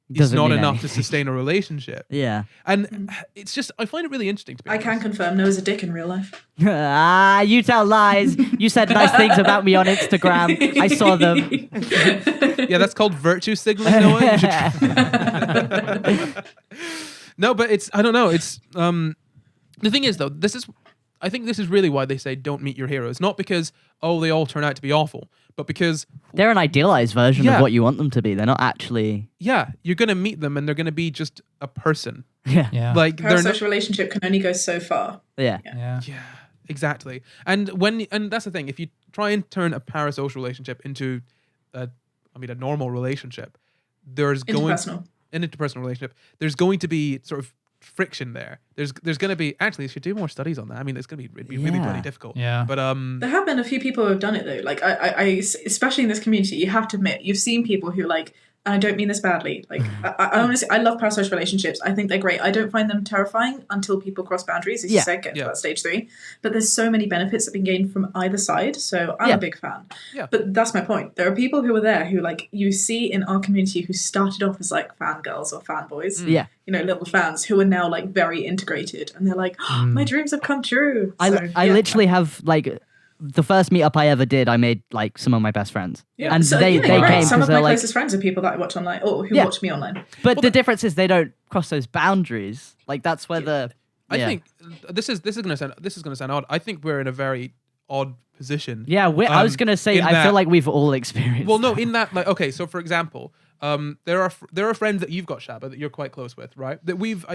S1: is
S4: Doesn't
S1: not
S4: mean
S1: enough
S4: anything.
S1: to sustain a relationship.
S4: Yeah.
S1: And it's just, I find it really interesting to be
S3: I
S1: honest.
S3: can confirm Noah's a dick in real life.
S4: You tell lies. You said nice things about me on Instagram. I saw them.
S1: Yeah, that's called virtue signaling, Noah. You should No, but it's, I don't know. It's, the thing is though, I think this is really why they say don't meet your heroes. Not because, oh, they all turn out to be awful, but because,
S4: They're an idealized version
S1: Yeah.
S4: of what you want them to be. They're not actually.
S1: yeah, you're going to meet them and they're going to be just a person.
S4: Yeah.
S2: Yeah.
S1: Like, they're not,
S3: Parasocial relationship can only go so far.
S4: Yeah.
S2: yeah.
S1: yeah, exactly. And that's the thing, if you try and turn a parasocial relationship into a normal relationship, there's going
S3: Interpersonal.
S1: an interpersonal relationship, there's going to be sort of friction there. There's going to be, actually, you should do more studies on that. I mean, it's going to be really
S4: Yeah.
S1: bloody difficult.
S2: Yeah.
S1: But
S3: There have been a few people who have done it though. Like I especially in this community, you have to admit you've seen people who like. And I don't mean this badly. Like I honestly, I love parasocial relationships. I think they're great. I don't find them terrifying until people cross boundaries, as you
S4: Yeah.
S3: said, get to
S1: Yeah.
S3: that stage 3. But there's so many benefits that have been gained from either side. So I'm
S4: Yeah.
S3: a big fan.
S1: Yeah.
S3: But that's my point. There are people who are there who like you see in our community who started off as like fangirls or fanboys.
S4: Yeah.
S3: You know, little fans who are now like very integrated, and they're like, oh, my dreams have come true.
S4: I
S3: So, yeah.
S4: literally have like the first meetup I ever did, I made like some of my best friends.
S3: Yeah.
S4: And
S3: So,
S4: they
S3: yeah, you're right.
S4: came
S3: Some
S4: because
S3: of my
S4: they're like,
S3: closest friends are people that I watch online or who
S4: Yeah.
S3: watch me online.
S4: but the difference is they don't cross those boundaries. Like that's where the.
S1: I
S4: yeah.
S1: think this is going to sound odd. I think we're in a very odd position.
S4: Yeah, I was gonna say
S1: in
S4: I
S1: that-
S4: feel like we've all experienced.
S1: Well, no, in that, like, okay, so for example, there are friends that you've got, Shaaba, that you're quite close with, right? That we've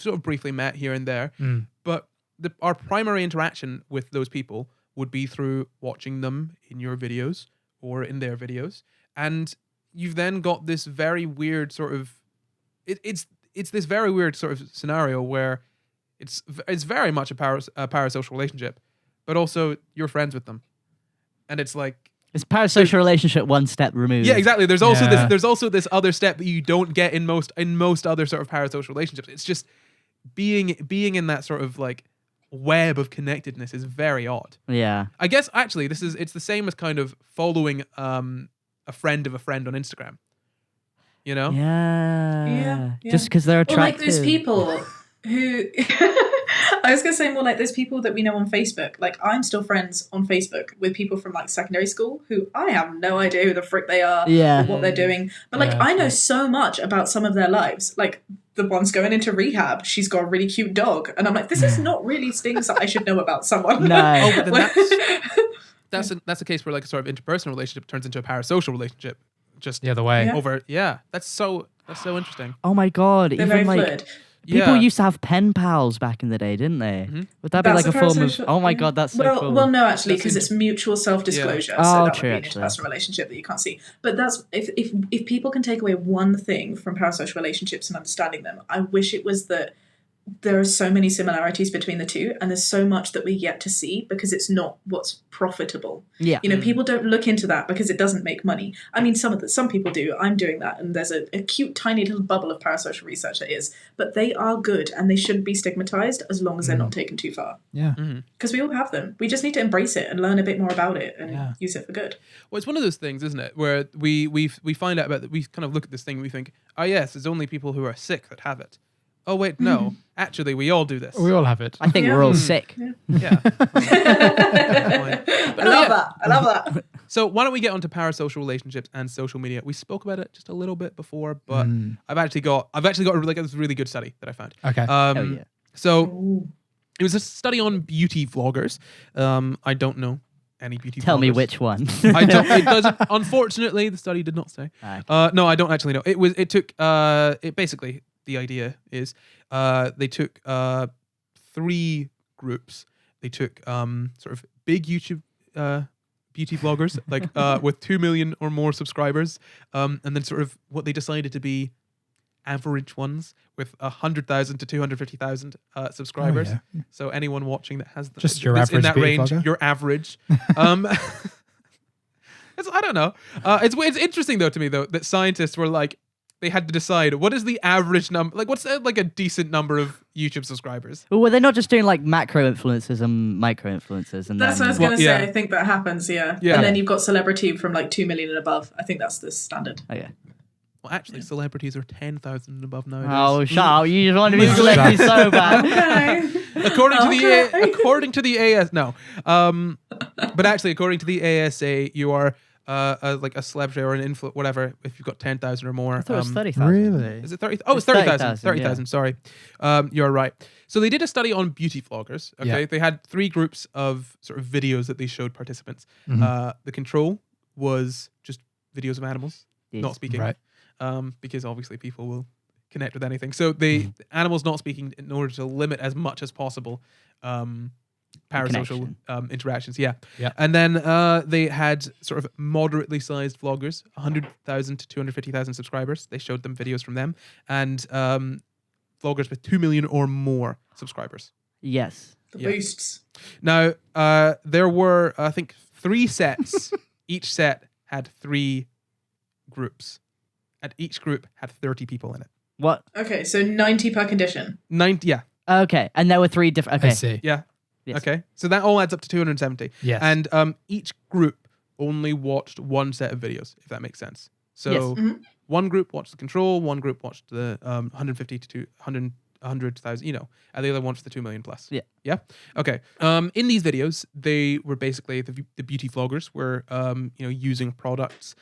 S1: sort of briefly met here and there, but our primary interaction with those people would be through watching them in your videos or in their videos, and you've then got this very weird sort of it's this very weird sort of scenario where it's very much a parasocial relationship, but also you're friends with them, and it's like
S4: It's parasocial relationship one step removed.
S1: yeah, exactly. There's also
S2: Yeah.
S1: there's also this other step that you don't get in most other sort of parasocial relationships. It's just being in that sort of like web of connectedness is very odd.
S4: Yeah.
S1: I guess actually it's the same as kind of following a friend of a friend on Instagram. You know?
S4: Yeah.
S3: Yeah.
S4: Just because they're
S3: Or
S4: attractive.
S3: like those people who I was gonna say more like those people that we know on Facebook. Like I'm still friends on Facebook with people from like secondary school who I have no idea who the frick they are
S4: Yeah.
S3: or what they're doing. But like
S2: Yeah,
S3: I know
S2: true.
S3: so much about some of their lives. Like the one's going into rehab. She's got a really cute dog. And I'm like, this is not really things that I should know about someone.
S4: No.
S1: Oh, but then
S3: Like-
S1: that's a case where like a sort of interpersonal relationship turns into a parasocial relationship. Just
S2: The other way.
S3: Yeah.
S1: over that's so interesting.
S4: Oh my god.
S3: They're
S4: Even
S3: very
S4: like
S3: fluid.
S4: people
S1: Yeah.
S4: used to have pen pals back in the day, didn't they?
S1: Mhm.
S4: Would that be
S3: That's
S4: like a
S3: a
S4: form of?
S3: parasocial-
S4: Oh my
S3: yeah.
S4: god, that's so
S3: well,
S4: cool.
S3: well, no, actually,
S1: That
S3: because
S1: seems-
S3: it's mutual self-disclosure.
S4: Oh,
S3: so that
S4: true,
S3: would be an
S4: actually.
S3: interpersonal relationship that you can't see. But that's if people can take away one thing from parasocial relationships and understanding them, I wish it was that there are so many similarities between the two, and there's so much that we yet to see because it's not what's profitable.
S4: Yeah.
S3: You know, people don't look into that because it doesn't make money. I mean, some people do. I'm doing that, and there's a cute, tiny little bubble of parasocial research that is. But they are good, and they shouldn't be stigmatized as long as they're not taken too far.
S2: Yeah.
S3: Because we all have them. We just need to embrace it and learn a bit more about it and
S2: Yeah.
S3: use it for good.
S1: Well, it's one of those things, isn't it, where we find out about that. We kind of look at this thing and we think, oh yes, it's only people who are sick that have it. Oh wait, no, actually, we all do this.
S2: We all have it.
S4: I think
S3: Yeah.
S4: we're all sick.
S1: Yeah.
S3: I love that. I love that.
S1: So why don't we get onto parasocial relationships and social media? We spoke about it just a little bit before, but I've actually got this really good study that I found.
S2: Okay.
S4: Oh yeah.
S1: So
S3: Ooh.
S1: it was a study on beauty vloggers. I don't know any beauty.
S4: Tell me
S1: vloggers.
S4: which one.
S1: I don't. It doesn't. Unfortunately, the study did not say.
S4: Ah,
S1: No, I don't actually know. It took. It basically the idea is they took 3 groups. They took sort of big YouTube beauty vloggers like with 2 million or more subscribers, and then sort of what they decided to be average ones with 100,000 to 250,000 subscribers.
S2: Oh, yeah.
S1: So anyone watching that has
S2: Just your
S1: that's in
S2: average
S1: that
S2: beauty
S1: range,
S2: vlogger?
S1: you're average. I don't know. It's interesting though to me though that scientists were like they had to decide what is the average number, like what's like a decent number of YouTube subscribers.
S4: Well, were they not just doing like macro influencers and micro influencers? And
S3: That's what I was
S4: then...
S3: going to
S1: Well,
S3: say.
S1: yeah.
S3: I think that happens, yeah.
S1: Yeah.
S3: And then you've got celebrity from like 2 million and above. I think that's the standard.
S4: Okay.
S1: Well, actually, celebrities are 10,000 and above nowadays.
S4: Oh, shut up. You just want to be
S1: Legally.
S4: celebrity so bad.
S3: Okay.
S1: according to the AS, no. But actually, according to the ASA, you are like a celebrity or an influ whatever if you've got 10,000 or more.
S4: I thought it was 30,000.
S2: Really?
S1: Is it 30? Oh, it's
S4: It's
S1: 30,000.
S4: 30,000,
S1: 30,000, sorry. You're right. So they did a study on beauty vloggers. Okay.
S2: Yeah.
S1: They had 3 groups of sort of videos that they showed participants.
S2: Mhm.
S1: The control was just videos of animals,
S4: Yes.
S1: not speaking.
S2: Right.
S1: Because obviously people will connect with anything. So the animals not speaking in order to limit as much as possible parasocial interactions. Yeah.
S2: Yeah.
S1: And then they had sort of moderately sized vloggers, 100,000 to 250,000 subscribers. They showed them videos from them. And vloggers with 2 million or more subscribers.
S4: Yes.
S3: The
S1: Yeah.
S3: boosts.
S1: Now, there were, I think, 3 sets. Each set had 3 groups. And each group had 30 people in it.
S4: What?
S3: Okay, so 90 per condition.
S1: 90, yeah.
S4: Okay. And there were 3 different.
S2: I
S4: Okay.
S2: see.
S1: Yeah.
S4: Yes.
S1: Okay. So that all adds up to 270.
S2: Yes.
S1: And each group only watched one set of videos, if that makes sense. So
S4: Yes.
S3: Mhm.
S1: one group watched the control, one group watched the 150 to 100,000, and the other one watched the 2 million plus.
S4: Yeah.
S1: Yeah. Okay. In these videos, they were basically the beauty vloggers were using products,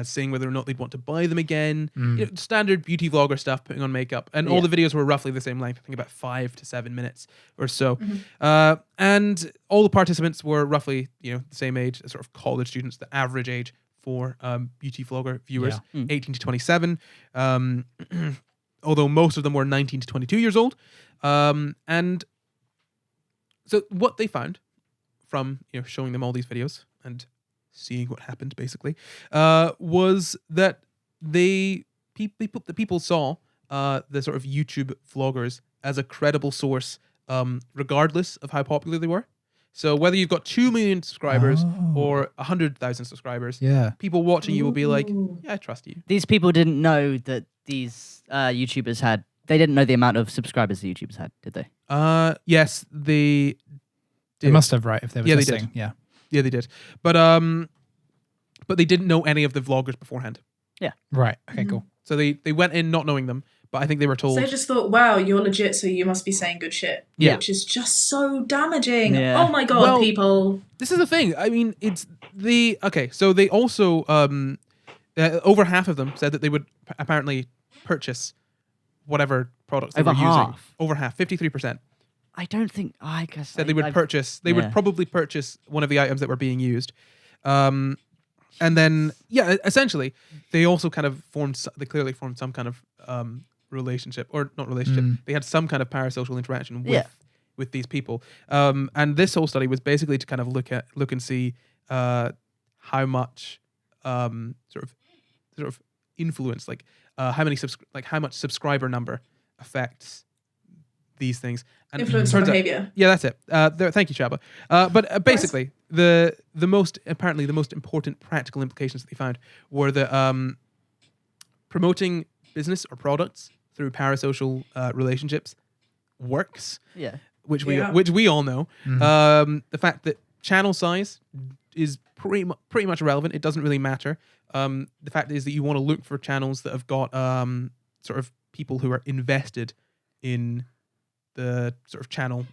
S1: saying whether or not they'd want to buy them again. Standard beauty vlogger stuff, putting on makeup, and all
S4: Yeah.
S1: the videos were roughly the same length. I think about 5 to 7 minutes or so. And all the participants were roughly the same age, sort of college students. The average age for beauty vlogger viewers,
S2: Yeah.
S1: 18 to 27. Although most of them were 19 to 22 years old. And so what they found from showing them all these videos and seeing what happened basically, was that the people saw the sort of YouTube vloggers as a credible source, regardless of how popular they were. So whether you've got 2 million subscribers or 100,000 subscribers,
S2: Yeah.
S1: people watching you will be like,
S3: Ooh.
S1: yeah, I trust you.
S4: These people didn't know that these YouTubers had. They didn't know the amount of subscribers the YouTubers had, did they?
S1: Yes, they did.
S2: They must have, right? If they were
S1: Yeah, they
S2: listening.
S1: did.
S2: Yeah.
S1: Yeah, they did. But they didn't know any of the vloggers beforehand.
S2: Right. Okay, cool.
S1: So they went in not knowing them, but I think they were told.
S3: So they just thought, wow, you're legit, so you must be saying good shit.
S1: Yeah.
S3: Which is just so damaging.
S4: Yeah.
S3: Oh my God,
S1: Well,
S3: people.
S1: This is the thing. I mean, it's the okay. So they also over half of them said that they would apparently purchase whatever products they
S4: Over
S1: were using.
S4: half?
S1: Over half, 53%
S4: I don't think. I guess
S1: said they would purchase. They would probably purchase one of the items that were being used. And then, yeah, essentially, they also kind of they clearly formed some kind of relationship, or not relationship. They had some kind of parasocial interaction with these people. And this whole study was basically to kind of look and see how much sort of influence, like how much subscriber number affects these things. And
S3: Influence
S1: turns out-
S3: behavior.
S1: yeah, that's it. Thank you, Shaaba. But basically, the most important practical implications that they found were that promoting business or products through parasocial relationships works,
S4: Yeah.
S1: which
S3: Yeah.
S1: we all know. The fact that channel size is pretty much irrelevant. It doesn't really matter. The fact is that you want to look for channels that have got sort of people who are invested in the sort of channel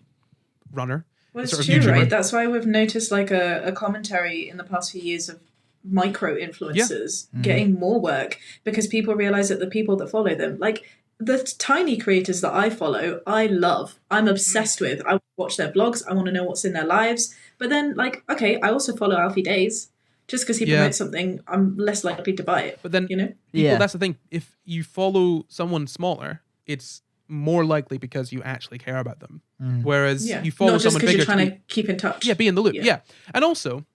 S1: runner.
S3: Well, it's
S1: sort of
S3: true,
S1: YouTuber.
S3: right? That's why we've noticed like a commentary in the past few years of micro influencers getting more work because people realize that the people that follow them, like the tiny creators that I follow, I love. I'm obsessed with. I watch their vlogs. I want to know what's in their lives. But then, like, okay, I also follow Alfie Days. Just because he promotes something, I'm less likely to buy it.
S1: But then,
S3: you know,
S1: that's the thing. If you follow someone smaller, it's more likely because you actually care about them. Whereas you follow
S3: not just
S1: someone
S3: because
S1: bigger
S3: you're trying to keep in touch.
S1: Yeah, be in the loop.
S3: Yeah.
S1: Yeah. And also,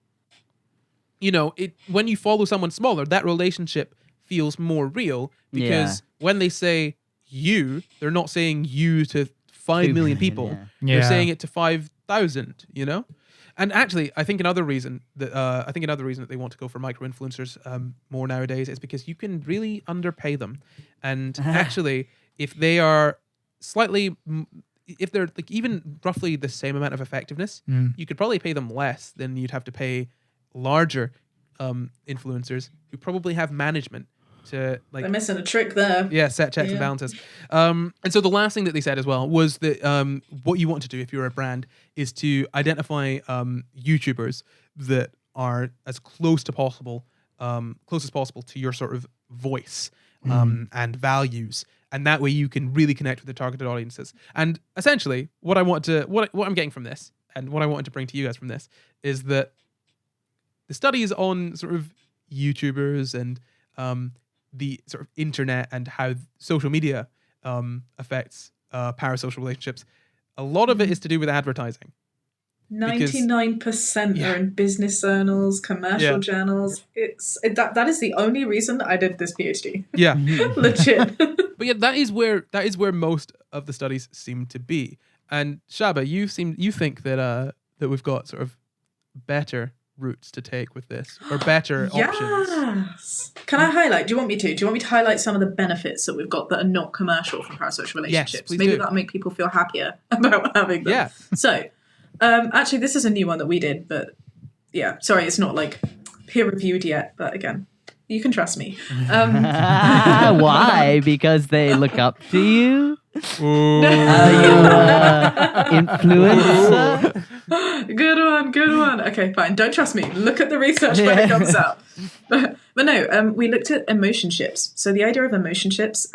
S1: you know, when you follow someone smaller, that relationship feels more real because when they say you, they're not saying you to 5 million people.
S2: Yeah.
S1: They're saying it to 5,000, you know? And actually, I think another reason that they want to go for micro influencers more nowadays is because you can really underpay them. And actually, if they are if they're like even roughly the same amount of effectiveness, you could probably pay them less than you'd have to pay larger influencers who probably have management to like.
S3: They're missing a trick there.
S1: Yeah, set checks and balances. And so the last thing that they said as well was that what you want to do if you're a brand is to identify YouTubers that are as close as possible to your sort of voice and values. And that way you can really connect with the targeted audiences. And essentially, what I'm getting from this, and what I wanted to bring to you guys from this, is that the studies on sort of YouTubers and the sort of internet and how social media affects parasocial relationships, a lot of it is to do with advertising.
S3: 99% are in business journals, commercial journals. That is the only reason I did this PhD.
S1: Yeah.
S3: Legit.
S1: But yeah, that is where most of the studies seem to be. And Shaaba, you think that we've got sort of better routes to take with this, or better options.
S3: Yes. Can I highlight? Do you want me to? Do you want me to highlight some of the benefits that we've got that are not commercial from parasocial relationships?
S1: Yes, please
S3: Maybe
S1: do.
S3: that'll make people feel happier about having them.
S1: Yeah.
S3: So, actually, this is a new one that we did, but yeah, sorry, it's not like peer reviewed yet. But again, you can trust me.
S4: Why? Because they look up to you?
S1: Ooh.
S4: Are you influencer?
S3: Good one. Okay, fine. Don't trust me. Look at the research when it comes out. But no, we looked at emotionships. So the idea of emotionships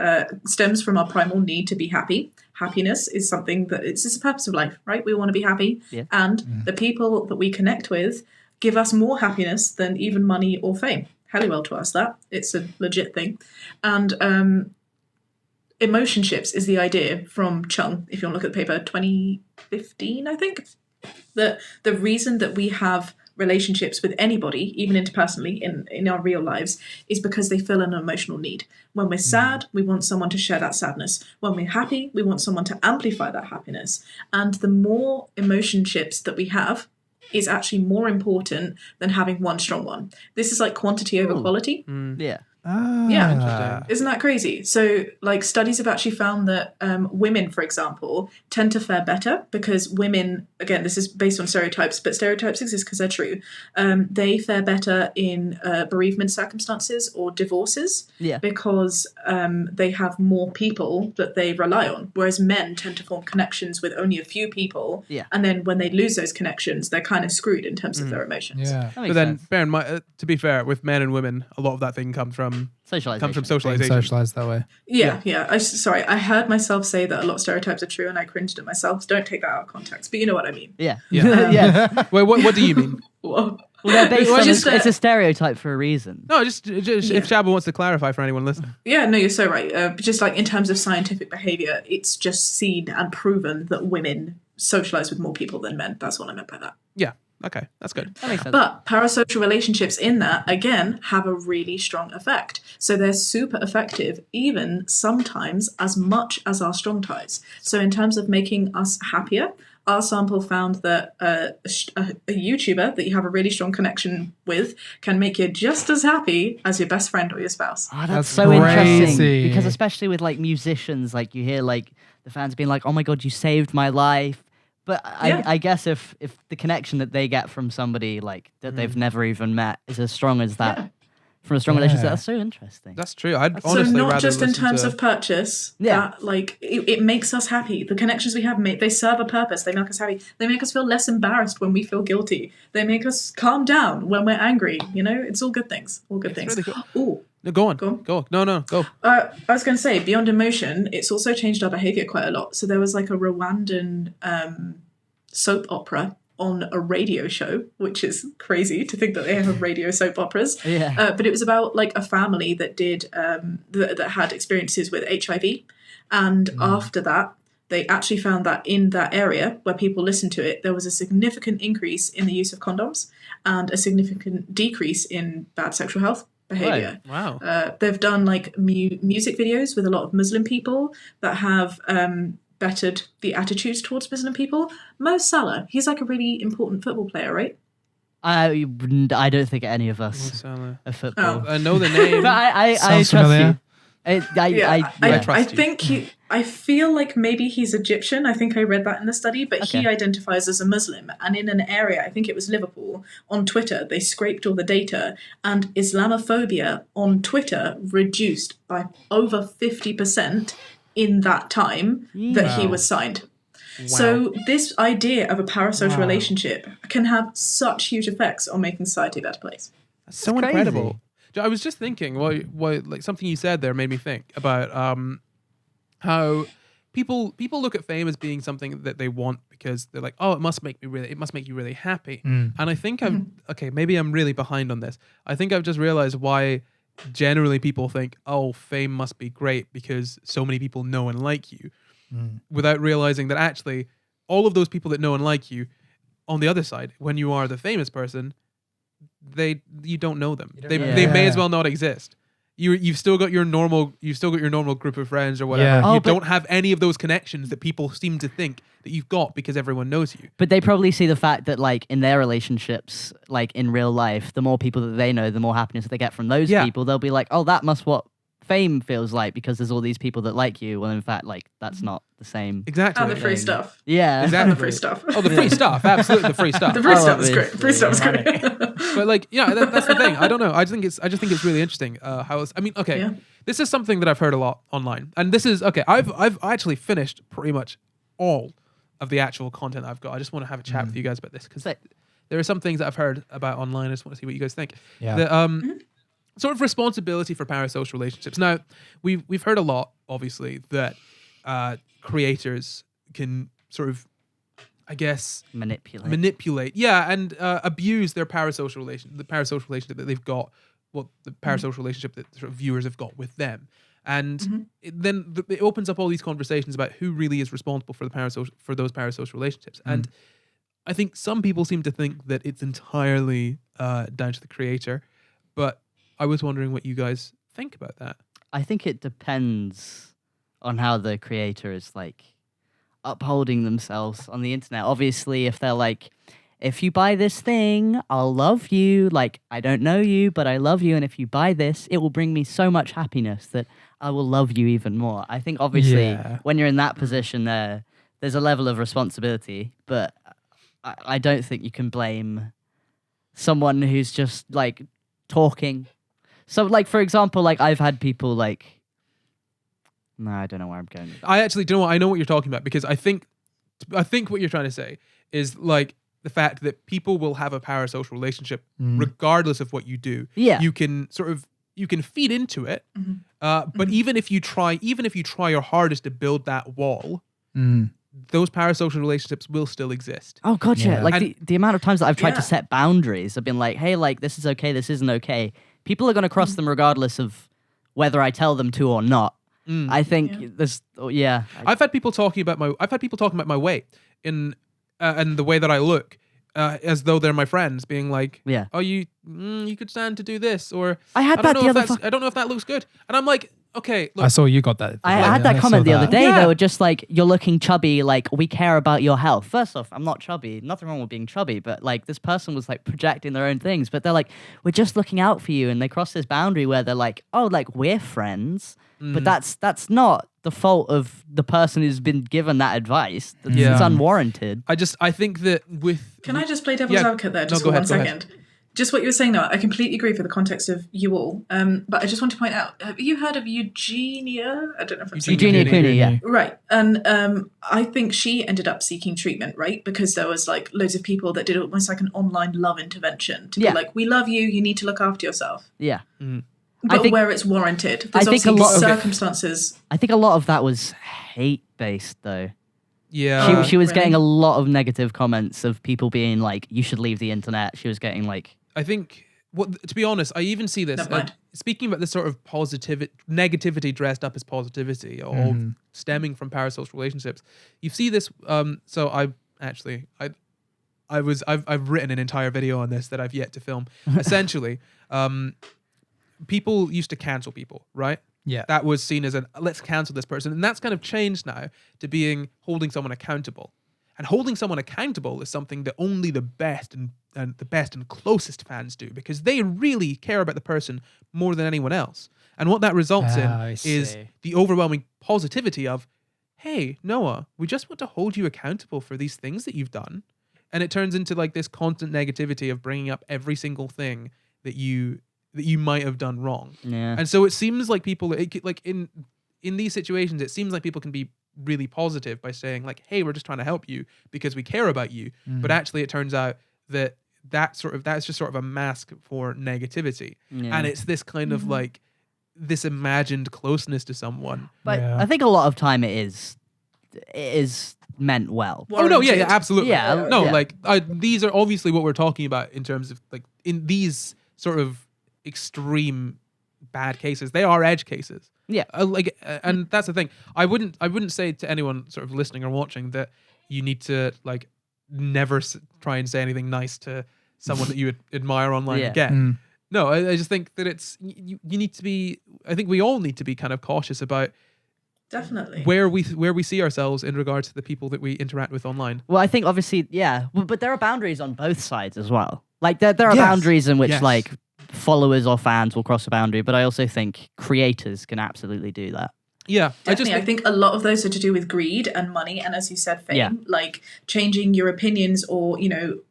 S3: stems from our primal need to be happy. Happiness is something that it's the purpose of life, right? We want to be happy.
S4: Yeah.
S3: And the people that we connect with give us more happiness than even money or fame. Halliwell to us that. It's a legit thing. And emotionships is the idea from Chung, if you want to look at the paper, 2015, I think. That the reason that we have relationships with anybody, even interpersonally in our real lives, is because they fill an emotional need. When we're sad, we want someone to share that sadness. When we're happy, we want someone to amplify that happiness. And the more emotionships that we have is actually more important than having one strong one. This is like quantity over quality.
S4: Yeah.
S3: Yeah, isn't that crazy? So, like, studies have actually found that women, for example, tend to fare better because women, again, this is based on stereotypes, but stereotypes exist because they're true. They fare better in bereavement circumstances or divorces because they have more people that they rely on, whereas men tend to form connections with only a few people.
S4: Yeah.
S3: And then when they lose those connections, they're kind of screwed in terms of their emotions.
S2: Yeah.
S4: That makes
S1: But then,
S4: sense.
S1: bear in mind, to be fair, with men and women, a lot of that thing comes from
S4: Socialization.
S2: Being
S1: socialization.
S2: socialized that way.
S3: Yeah. Sorry, I heard myself say that a lot of stereotypes are true, and I cringed at myself. Don't take that out of context, but you know what I mean.
S4: Yeah.
S1: Yeah.
S4: Yes.
S1: Wait, what do you mean?
S3: Whoa.
S4: Well, they're based
S3: Well,
S4: on
S3: just,
S4: it's a stereotype for a reason.
S1: No, just if Shaaba wants to clarify for anyone listening.
S3: Yeah, no, you're so right. Just like in terms of scientific behavior, it's just seen and proven that women socialize with more people than men. That's what I meant by that.
S1: Yeah. Okay, that's good.
S4: That makes sense.
S3: But parasocial relationships in that, again, have a really strong effect. So they're super effective, even sometimes as much as our strong ties. So in terms of making us happier, our sample found that a YouTuber that you have a really strong connection with can make you just as happy as your best friend or your spouse.
S4: Oh, that's
S2: That's
S4: so interesting
S2: crazy.
S4: because especially with like musicians, like you hear like the fans being like, "Oh my god, you saved my life." But I guess if the connection that they get from somebody like that they've never even met is as strong as that from a strong relationship, that's so interesting.
S1: That's true. I'd
S3: So
S1: honestly
S3: not
S1: rather
S3: just in
S1: listen
S3: terms
S1: to-
S3: of purchase,
S4: Yeah.
S3: that like it makes us happy. The connections we have, they serve a purpose. They make us happy. They make us feel less embarrassed when we feel guilty. They make us calm down when we're angry. You know, it's all good things. All good things.
S1: really
S3: Ooh.
S1: No, go on.
S3: Go on.
S1: Go. No, go.
S3: I was going to say, beyond emotion, it's also changed our behavior quite a lot. So there was like a Rwandan soap opera on a radio show, which is crazy to think that they have radio soap operas.
S4: Yeah.
S3: But it was about like a family that did that had experiences with HIV, and after that, they actually found that in that area where people listened to it, there was a significant increase in the use of condoms and a significant decrease in bad sexual health behavior.
S1: Wow.
S3: They've done like music videos with a lot of Muslim people that have bettered the attitudes towards Muslim people. Mo Salah, he's like a really important football player, right?
S4: I don't think any of us
S1: Salah.
S4: are football.
S3: Oh.
S1: I know the name.
S4: But I
S2: Sounds
S4: trust
S2: familiar.
S4: you.
S1: I trust you.
S3: think I feel like maybe he's Egyptian. I think I read that in the study, but he
S4: Okay.
S3: identifies as a Muslim. And in an area, I think it was Liverpool, on Twitter, they scraped all the data, and Islamophobia on Twitter reduced by over 50% in that time that he was signed. So this idea of a parasocial relationship can have such huge effects on making society a better place.
S1: That's so
S4: crazy.
S1: incredible. I was just thinking, like something you said there made me think about how people look at fame as being something that they want because they're like, oh, it must make you really happy. And I think maybe I'm really behind on this. I think I've just realized why generally people think, oh, fame must be great because so many people know and like you, without realizing that actually all of those people that know and like you, on the other side, when you are the famous person, you don't know them. They may as well not exist. You've still got your normal group of friends or whatever.
S2: Yeah.
S1: You don't have any of those connections that people seem to think that you've got because everyone knows you.
S4: But they probably see the fact that, like, in their relationships, like in real life, the more people that they know, the more happiness they get from those people. They'll be like, oh, that must what fame feels like because there's all these people that like you. Well, in fact, like, that's not the same.
S1: Exactly.
S3: And the free stuff.
S4: Yeah.
S1: Exactly.
S3: And the free stuff.
S1: Oh, the free stuff. Absolutely, the free stuff.
S3: The free stuff is
S4: it.
S3: great. Free stuff is great.
S1: But like, yeah, that's the thing. I don't know. I just think it's really interesting.
S3: Yeah.
S1: This is something that I've heard a lot online, and this is okay. I've actually finished pretty much all of the actual content I've got. I just want to have a chat with you guys about this because
S4: Sick.
S1: there are some things that I've heard about online. I just want to see what you guys think.
S2: Yeah.
S1: The sort of responsibility for parasocial relationships. Now, we've heard a lot, obviously, that creators can sort of, I guess, manipulate, and abuse their parasocial relationship that they've got, the parasocial relationship that sort of viewers have got with them, and it opens up all these conversations about who really is responsible for those parasocial relationships. And I think some people seem to think that it's entirely down to the creator, but I was wondering what you guys think about that.
S4: I think it depends on how the creator is like upholding themselves on the internet. Obviously, if they're like, if you buy this thing, I'll love you. Like, I don't know you, but I love you. And if you buy this, it will bring me so much happiness that I will love you even more. I think obviously when you're in that position there's a level of responsibility, but I don't think you can blame someone who's just like talking. So like, for example, like I've had people like, no, I don't know where I'm going.
S1: I actually don't know. I know what you're talking about, because I think what you're trying to say is like the fact that people will have a parasocial relationship regardless of what you do.
S4: Yeah.
S1: You can feed into it. But even if you try your hardest to build that wall, those parasocial relationships will still exist.
S4: Oh god, yeah.
S2: Yeah.
S4: Like
S1: And-
S4: the amount of times that I've tried
S3: Yeah.
S4: to set boundaries, I've been like, hey, like this is okay, this isn't okay. People are going to cross them regardless of whether I tell them to or not. I think there's
S1: I've had people talking about my weight and the way that I look, as though they're my friends, being like,
S4: Yeah.
S1: oh, you could stand to do this, or
S4: I had that the other
S1: I don't know if that looks good, and I'm like, okay, look,
S2: I saw you got that.
S4: I had that
S2: I
S4: comment
S2: saw
S4: the other
S2: that.
S4: day.
S1: Yeah.
S4: They were just like, you're looking chubby, like, we care about your health. First off, I'm not chubby. Nothing wrong with being chubby, but like this person was like projecting their own things. But they're like, we're just looking out for you. And they cross this boundary where they're like, oh, like we're friends. But that's not the fault of the person who's been given that advice. It's
S1: Yeah.
S4: unwarranted.
S1: I think that with
S3: Can I just play devil's
S1: Yeah.
S3: advocate there just
S1: No,
S3: for
S1: go
S3: one
S1: ahead, go ahead.
S3: second? Just what you were saying now, I completely agree for the context of you all. But I just want to point out, have you heard of Eugenia? I don't know if I'm saying
S4: Eugenia
S1: Eugenia
S4: Cooney, yeah.
S3: Right. And I think she ended up seeking treatment, right? Because there was like loads of people that did almost like an online love intervention to
S4: Yeah.
S3: be like, we love you need to look after yourself.
S4: Yeah.
S3: But
S4: think-
S3: where it's warranted.
S4: I
S3: There's
S4: think a
S3: obviously
S4: lot of-
S3: circumstances.
S4: I think a lot of that was hate-based, though.
S1: yeah,
S4: She was
S3: Really?
S4: getting a lot of negative comments of people being like, you should leave the internet. She was getting like,
S1: I think to be honest, I even see this
S3: Never mind.
S1: speaking about this sort of negativity dressed up as positivity, or stemming from parasocial relationships. You see this. So I've written an entire video on this that I've yet to film. Essentially, people used to cancel people, right?
S2: Yeah.
S1: That was seen as let's cancel this person. And that's kind of changed now to being holding someone accountable. And holding someone accountable is something that only the best and closest fans do, because they really care about the person more than anyone else. And what that results
S2: I
S1: in is
S2: see.
S1: the overwhelming positivity of, hey, Noah, we just want to hold you accountable for these things that you've done. And it turns into like this constant negativity of bringing up every single thing that you might have done wrong.
S4: yeah.
S1: And so it seems like people, like in these situations, it seems like people can be really positive by saying like, hey, we're just trying to help you because we care about you. But actually it turns out that that's just sort of a mask for negativity.
S4: Yeah.
S1: And it's this kind of like this imagined closeness to someone.
S4: But
S2: Yeah.
S4: I think a lot of time it is meant well.
S1: Oh no, yeah,
S3: Warranted.
S1: absolutely.
S4: Yeah,
S1: No,
S4: yeah.
S1: like these are obviously what we're talking about in terms of like in these sort of extreme bad cases. They are edge cases.
S4: Yeah.
S1: And that's the thing. I wouldn't say to anyone sort of listening or watching that you need to like never try and say anything nice to someone that you admire online
S4: Yeah.
S1: again. No, I just think that it's you need to be. I think we all need to be kind of cautious about
S3: Definitely.
S1: where we see ourselves in regards to the people that we interact with online.
S4: Well, I think obviously, yeah, but there are boundaries on both sides as well. Like there are
S1: Yes.
S4: boundaries in which
S1: Yes.
S4: like followers or fans will cross a boundary, but I also think creators can absolutely do that.
S1: Yeah,
S3: Definitely, I think a lot of those are to do with greed and money, and as you said, fame.
S4: Yeah.
S3: Like changing your opinions, or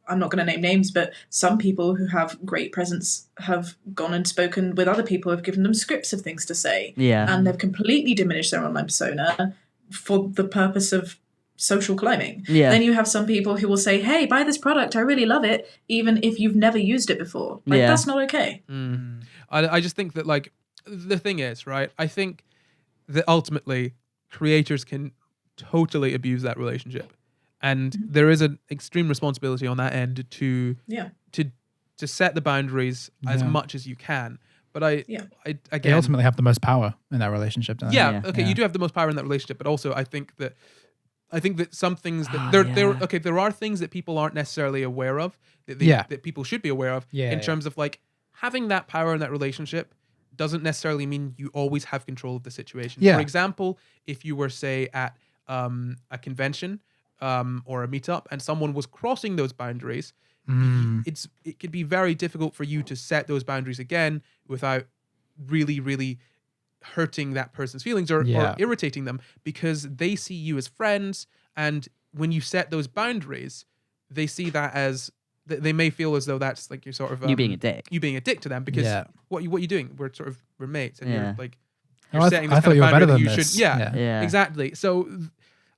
S3: I'm not going to name names, but some people who have great presence have gone and spoken with other people, have given them scripts of things to say,
S4: Yeah.
S3: and they've completely diminished their online persona for the purpose of social climbing.
S4: Yeah.
S3: Then you have some people who will say, "Hey, buy this product, I really love it," even if you've never used it before. Like
S4: Yeah.
S3: that's not okay.
S1: I just think that like the thing is, right, I think that ultimately creators can totally abuse that relationship, and there is an extreme responsibility on that end to
S3: Yeah.
S1: set the boundaries as
S2: Yeah.
S1: much as you can. But I
S2: They
S1: again,
S2: ultimately have the most power in that relationship. Don't they?
S1: yeah,
S4: Yeah.
S1: okay,
S2: Yeah.
S1: you do have the most power in that relationship, but also I think that I think that some things that there are things that people aren't necessarily aware of that people should be aware of in terms of like having that power in that relationship doesn't necessarily mean you always have control of the situation.
S2: Yeah.
S1: For example, if you were say at a convention or a meetup and someone was crossing those boundaries, it could be very difficult for you to set those boundaries again without really hurting that person's feelings or irritating them, because they see you as friends, and when you set those boundaries, they see that as they may feel as though that's like you're sort of
S4: you being a dick
S1: to them, because what you doing? We're mates, and you're like you're
S2: I
S1: setting this
S2: thought
S1: kind
S2: you
S1: of
S2: were better
S1: boundary
S2: than
S1: that you
S2: this.
S1: should. Yeah, exactly. So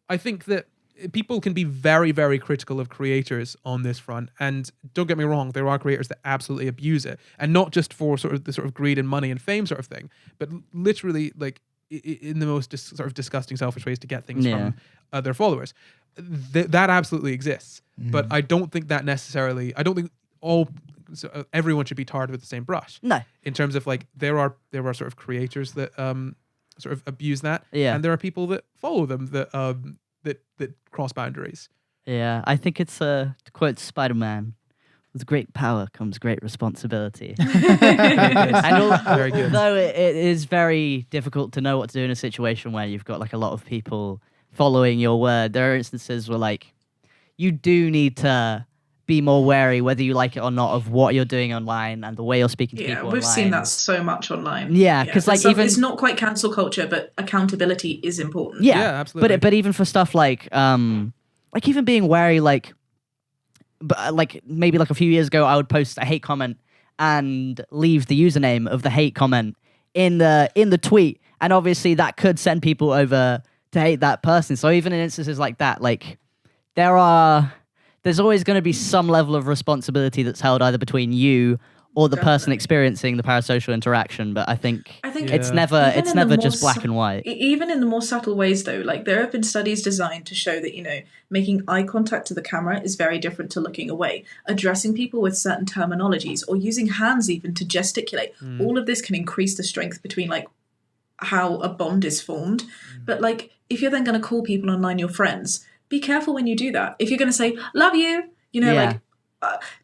S1: I think that people can be very critical of creators on this front, and don't get me wrong, there are creators that absolutely abuse it, and not just for sort of the sort of greed and money and fame sort of thing, but literally like in the most sort of disgusting, selfish ways to get things from their followers. That absolutely exists, but I don't think that necessarily. I don't think everyone should be tarred with the same brush.
S4: No,
S1: in terms of like there are sort of creators that sort of abuse that, and there are people that follow them that that cross boundaries.
S4: Yeah, I think it's to quote Spider-Man, with great power comes great responsibility.
S1: Very good.
S4: Although it is very difficult to know what to do in a situation where you've got like a lot of people following your word, there are instances where like you do need to be more wary, whether you like it or not, of what you're doing online and the way you're speaking to people online.
S3: Yeah, we've seen that so much online.
S4: Yeah, because like even
S3: it's not quite cancel culture, but accountability is important.
S4: Yeah,
S1: absolutely.
S4: But even for stuff like even being wary, like maybe like a few years ago, I would post a hate comment and leave the username of the hate comment in the tweet, and obviously that could send people over to hate that person. So even in instances like that, like there's always going to be some level of responsibility that's held either between you or the person experiencing the parasocial interaction. But I think it's never just black and white.
S3: Even in the more subtle ways, though, like there have been studies designed to show that, making eye contact to the camera is very different to looking away. Addressing people with certain terminologies or using hands even to gesticulate. All of this can increase the strength between like how a bond is formed. But like if you're then going to call people online your friends, be careful when you do that. If you're going to say, love you,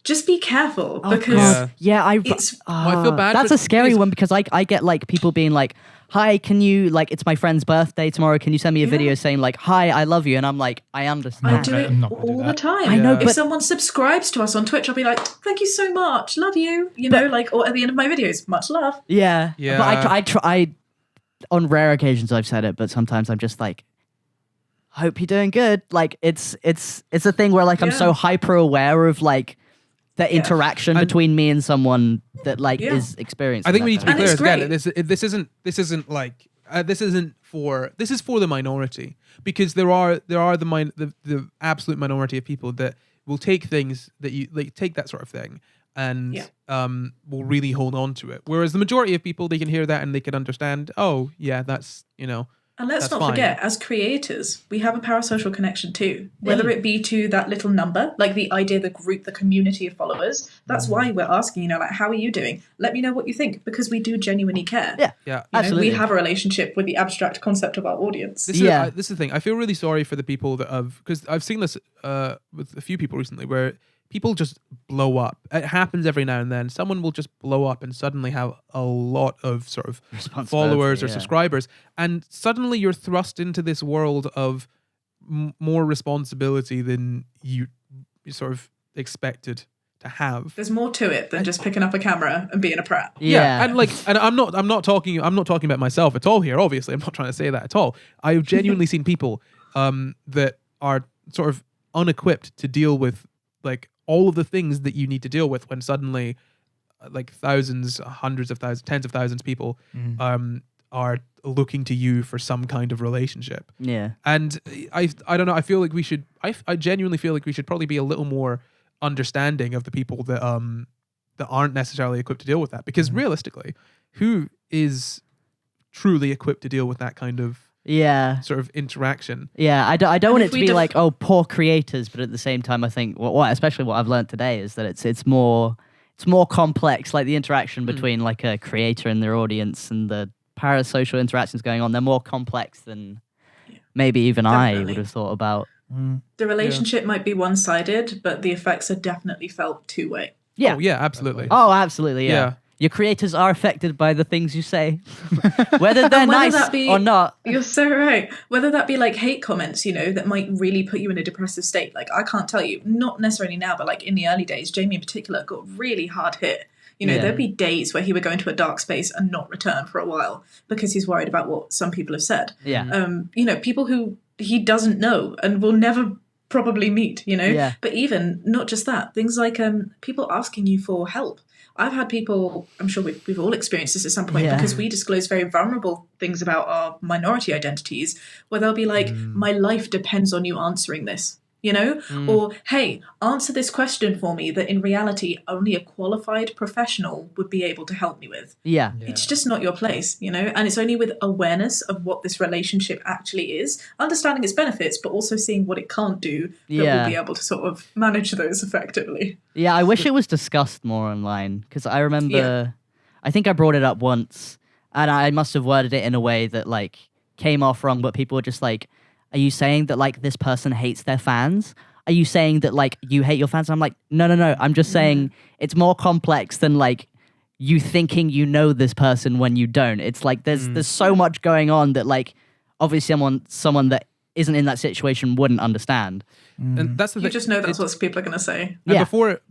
S3: just be careful, because
S1: I feel bad.
S4: That's a scary one, because I get like people being like, hi, can you, like, it's my friend's birthday tomorrow, can you send me a video saying like, hi, I love you? And I'm like, I understand.
S3: I do it all the time.
S4: I know,
S3: if someone subscribes to us on Twitch, I'll be like, thank you so much, love you, or at the end of my videos, much love.
S4: Yeah. But I try, on rare occasions I've said it, but sometimes I'm just like, hope you're doing good. Like it's a thing where like I'm so hyper aware of like the interaction between me and someone that like is experiencing.
S1: I think we need to be clear again. This isn't for the minority, because there are the absolute minority of people that will take things that you like, take that sort of thing and will really hold on to it. Whereas the majority of people, they can hear that and they can understand. Oh yeah, that's
S3: And let's not
S1: fine.
S3: forget, as creators, we have a parasocial connection too. Whether it be to that little number, like the idea, the group, the community of followers. That's why we're asking, like, how are you doing? Let me know what you think, because we do genuinely care.
S4: Yeah, absolutely.
S3: We have a relationship with the abstract concept of our audience.
S1: This is the thing. I feel really sorry for the people that because I've seen this with a few people recently, where people just blow up. It happens every now and then. Someone will just blow up and suddenly have a lot of sort of followers or subscribers. And suddenly you're thrust into this world of more responsibility than you sort of expected to have.
S3: There's more to it than just picking up a camera and being a prat.
S1: Yeah. And I'm not talking about myself at all here, obviously. I'm not trying to say that at all. I've genuinely seen people that are sort of unequipped to deal with like all of the things that you need to deal with when suddenly like thousands, hundreds of thousands, tens of thousands of people are looking to you for some kind of relationship.
S4: Yeah.
S1: And I don't know, I feel like I genuinely feel like we should probably be a little more understanding of the people that aren't necessarily equipped to deal with that, because realistically, who is truly equipped to deal with that kind of sort of interaction?
S4: Yeah, I don't want it to be like, oh, poor creators, but at the same time, I think especially what I've learned today is that it's more complex. Like the interaction between like a creator and their audience and the parasocial interactions going on, they're more complex than maybe even I
S3: Definitely.
S4: would have thought about.
S3: The relationship might be one-sided, but the effects are definitely felt two-way.
S4: Yeah.
S1: Oh, yeah, absolutely.
S4: Oh, absolutely. Yeah.
S1: Yeah.
S4: Your creators are affected by the things you say, whether they're nice
S3: that be,
S4: or not.
S3: You're so right. Whether that be like hate comments, you know, that might really put you in a depressive state. Like, I can't tell you, not necessarily now, but like in the early days, Jamie in particular got really hard hit. You know,
S4: Yeah.
S3: there'd be days where he would go into a dark space and not return for a while because he's worried about what some people have said.
S4: Yeah.
S3: You know, people who he doesn't know and will never probably meet, you know.
S4: Yeah.
S3: But even not just that, things like people asking you for help. I've had people, I'm sure we've all experienced this at some point,
S4: Yeah.
S3: because we disclose very vulnerable things about our minority identities, where they'll be like, my life depends on you answering this, you know? Or, hey, answer this question for me that in reality only a qualified professional would be able to help me with.
S4: Yeah.
S3: It's just not your place, you know? And it's only with awareness of what this relationship actually is, understanding its benefits, but also seeing what it can't do, that
S4: Yeah.
S3: we'll be able to sort of manage those effectively.
S4: Yeah, I wish it was discussed more online, because I remember,
S3: Yeah.
S4: I think I brought it up once, and I must have worded it in a way that like came off wrong, but people were just like, are you saying that like this person hates their fans? Are you saying that like you hate your fans? I'm like, no. I'm just saying it's more complex than like you thinking you know this person when you don't. It's like there's so much going on that like obviously someone that isn't in that situation wouldn't understand.
S1: And that's the
S3: You
S1: thing.
S3: just know that's what people are going to say.
S1: And
S4: Yeah.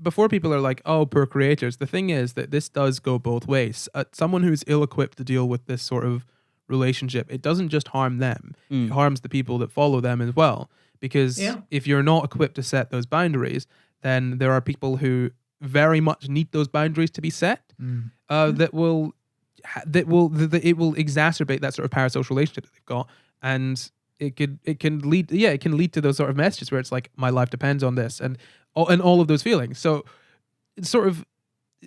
S1: before people are like, oh, poor creators, the thing is that this does go both ways. Someone who's ill-equipped to deal with this sort of relationship, it doesn't just harm them. It harms the people that follow them as well. Because if you're not equipped to set those boundaries, then there are people who very much need those boundaries to be set. That will exacerbate that sort of parasocial relationship that they've got, and it can lead to those sort of messages where it's like, my life depends on this, and all of those feelings. So it's sort of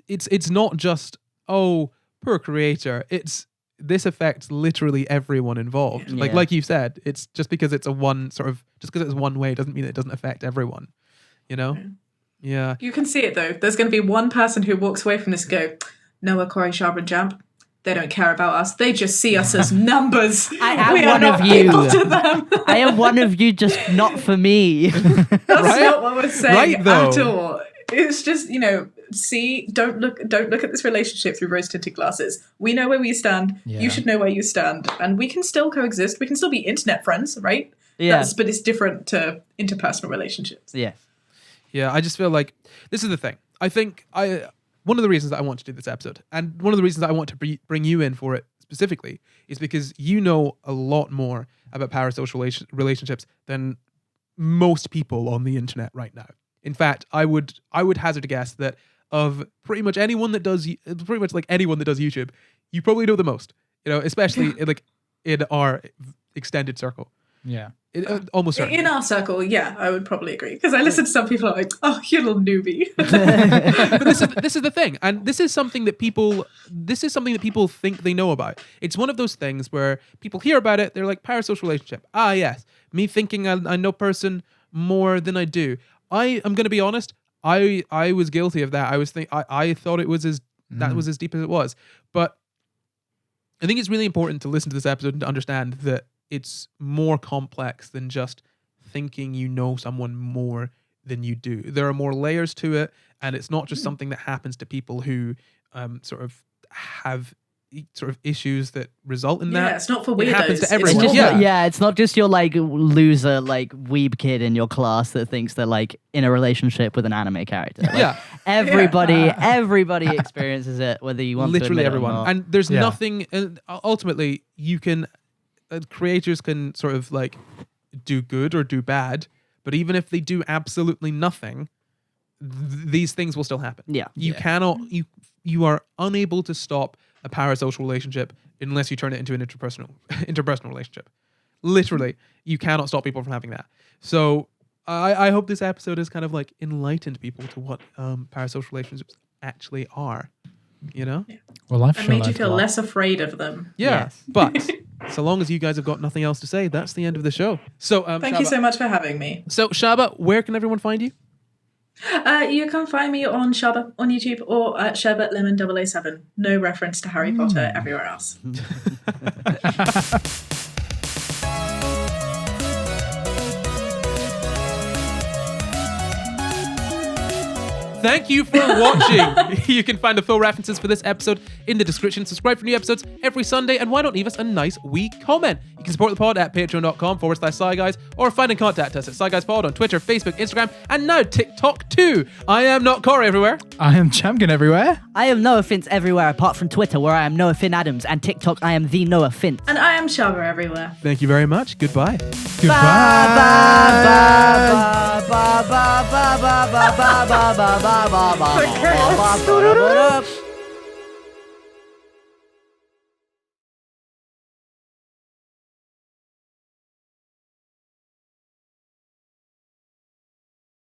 S1: it's not just, oh, poor creator. This affects literally everyone involved.
S4: Yeah.
S1: Like you said, it's just because it's one way doesn't mean it doesn't affect everyone. You know? Yeah.
S3: You can see it though. There's going to be one person who walks away from this and go, Noah, Corey, Shaaba, and Jamp, they don't care about us. They just see us as numbers.
S4: I am
S3: we are
S4: one
S3: not
S4: of you.
S3: people to them.
S4: I am one of you, just not for me.
S3: That's
S1: Right?
S3: not what we're saying
S1: Right, though.
S3: at all. It's just, you know, don't look at this relationship through rose-tinted glasses. We know where we stand.
S2: Yeah.
S3: You should know where you stand, and we can still coexist. We can still be internet friends, right?
S4: Yeah.
S3: But it's different to interpersonal relationships.
S4: Yeah.
S1: Yeah, I just feel like this is the thing. I think one of the reasons that I want to do this episode, and one of the reasons that I want to bring you in for it specifically, is because you know a lot more about parasocial relationships than most people on the internet right now. In fact, I would hazard a guess that of pretty much anyone that does YouTube, you probably know the most. You know, especially in our extended circle.
S2: Yeah.
S1: Almost certainly.
S3: In our circle, yeah, I would probably agree. Because I listen to some people who are like, oh, you little newbie.
S1: But this is the thing, and this is something that people think they know about. It's one of those things where people hear about it, they're like, parasocial relationship. Ah, yes, me thinking I know person more than I do. I am going to be honest. I was guilty of that. I thought it was that was as deep as it was, but I think it's really important to listen to this episode and to understand that it's more complex than just thinking you know someone more than you do. There are more layers to it, and it's not just something that happens to people who sort of have sort of issues that result in that.
S3: Yeah, it's not for
S1: It
S3: weirdos.
S1: happens to
S3: It's
S1: everyone.
S4: It's just
S1: Yeah.
S4: it's not just your like loser like weeb kid in your class that thinks they're like in a relationship with an anime character. Like,
S1: Yeah.
S4: everybody experiences it, whether you want to
S1: Literally
S4: admit it or
S1: everyone.
S4: not.
S1: And there's
S2: Yeah.
S1: nothing, ultimately you can, creators can sort of like do good or do bad, but even if they do absolutely nothing, these things will still happen.
S4: Yeah.
S1: You cannot, you are unable to stop a parasocial relationship unless you turn it into an interpersonal relationship. Literally, you cannot stop people from having that. So I hope this episode has kind of like enlightened people to what parasocial relationships actually are. You know?
S2: Well, I've
S3: and
S2: sure
S3: made you
S2: learned a
S3: feel
S2: lot.
S3: less afraid of them.
S1: Yeah.
S4: Yes.
S1: But so long as you guys have got nothing else to say, that's the end of the show. So
S3: Thank you
S1: Shaaba-
S3: so much for having me.
S1: So Shaaba, where can everyone find you?
S3: You can find me on Shaaba on YouTube or at Sherbet Lemon 007. No reference to Harry Potter everywhere else.
S1: Thank you for watching. You can find the full references for this episode in the description. Subscribe for new episodes every Sunday, and why not leave us a nice wee comment? You can support the pod at patreon.com/SciGuys, or find and contact us at SciGuysPod on Twitter, Facebook, Instagram, and now TikTok too. I am not Corey everywhere.
S2: I am Champion everywhere.
S4: I am Noah Fintz everywhere apart from Twitter, where I am Noah Finn Adams, and TikTok I am the Noah Fintz.
S3: And I am Shaaba everywhere.
S1: Thank you very much. Goodbye.
S2: Goodbye.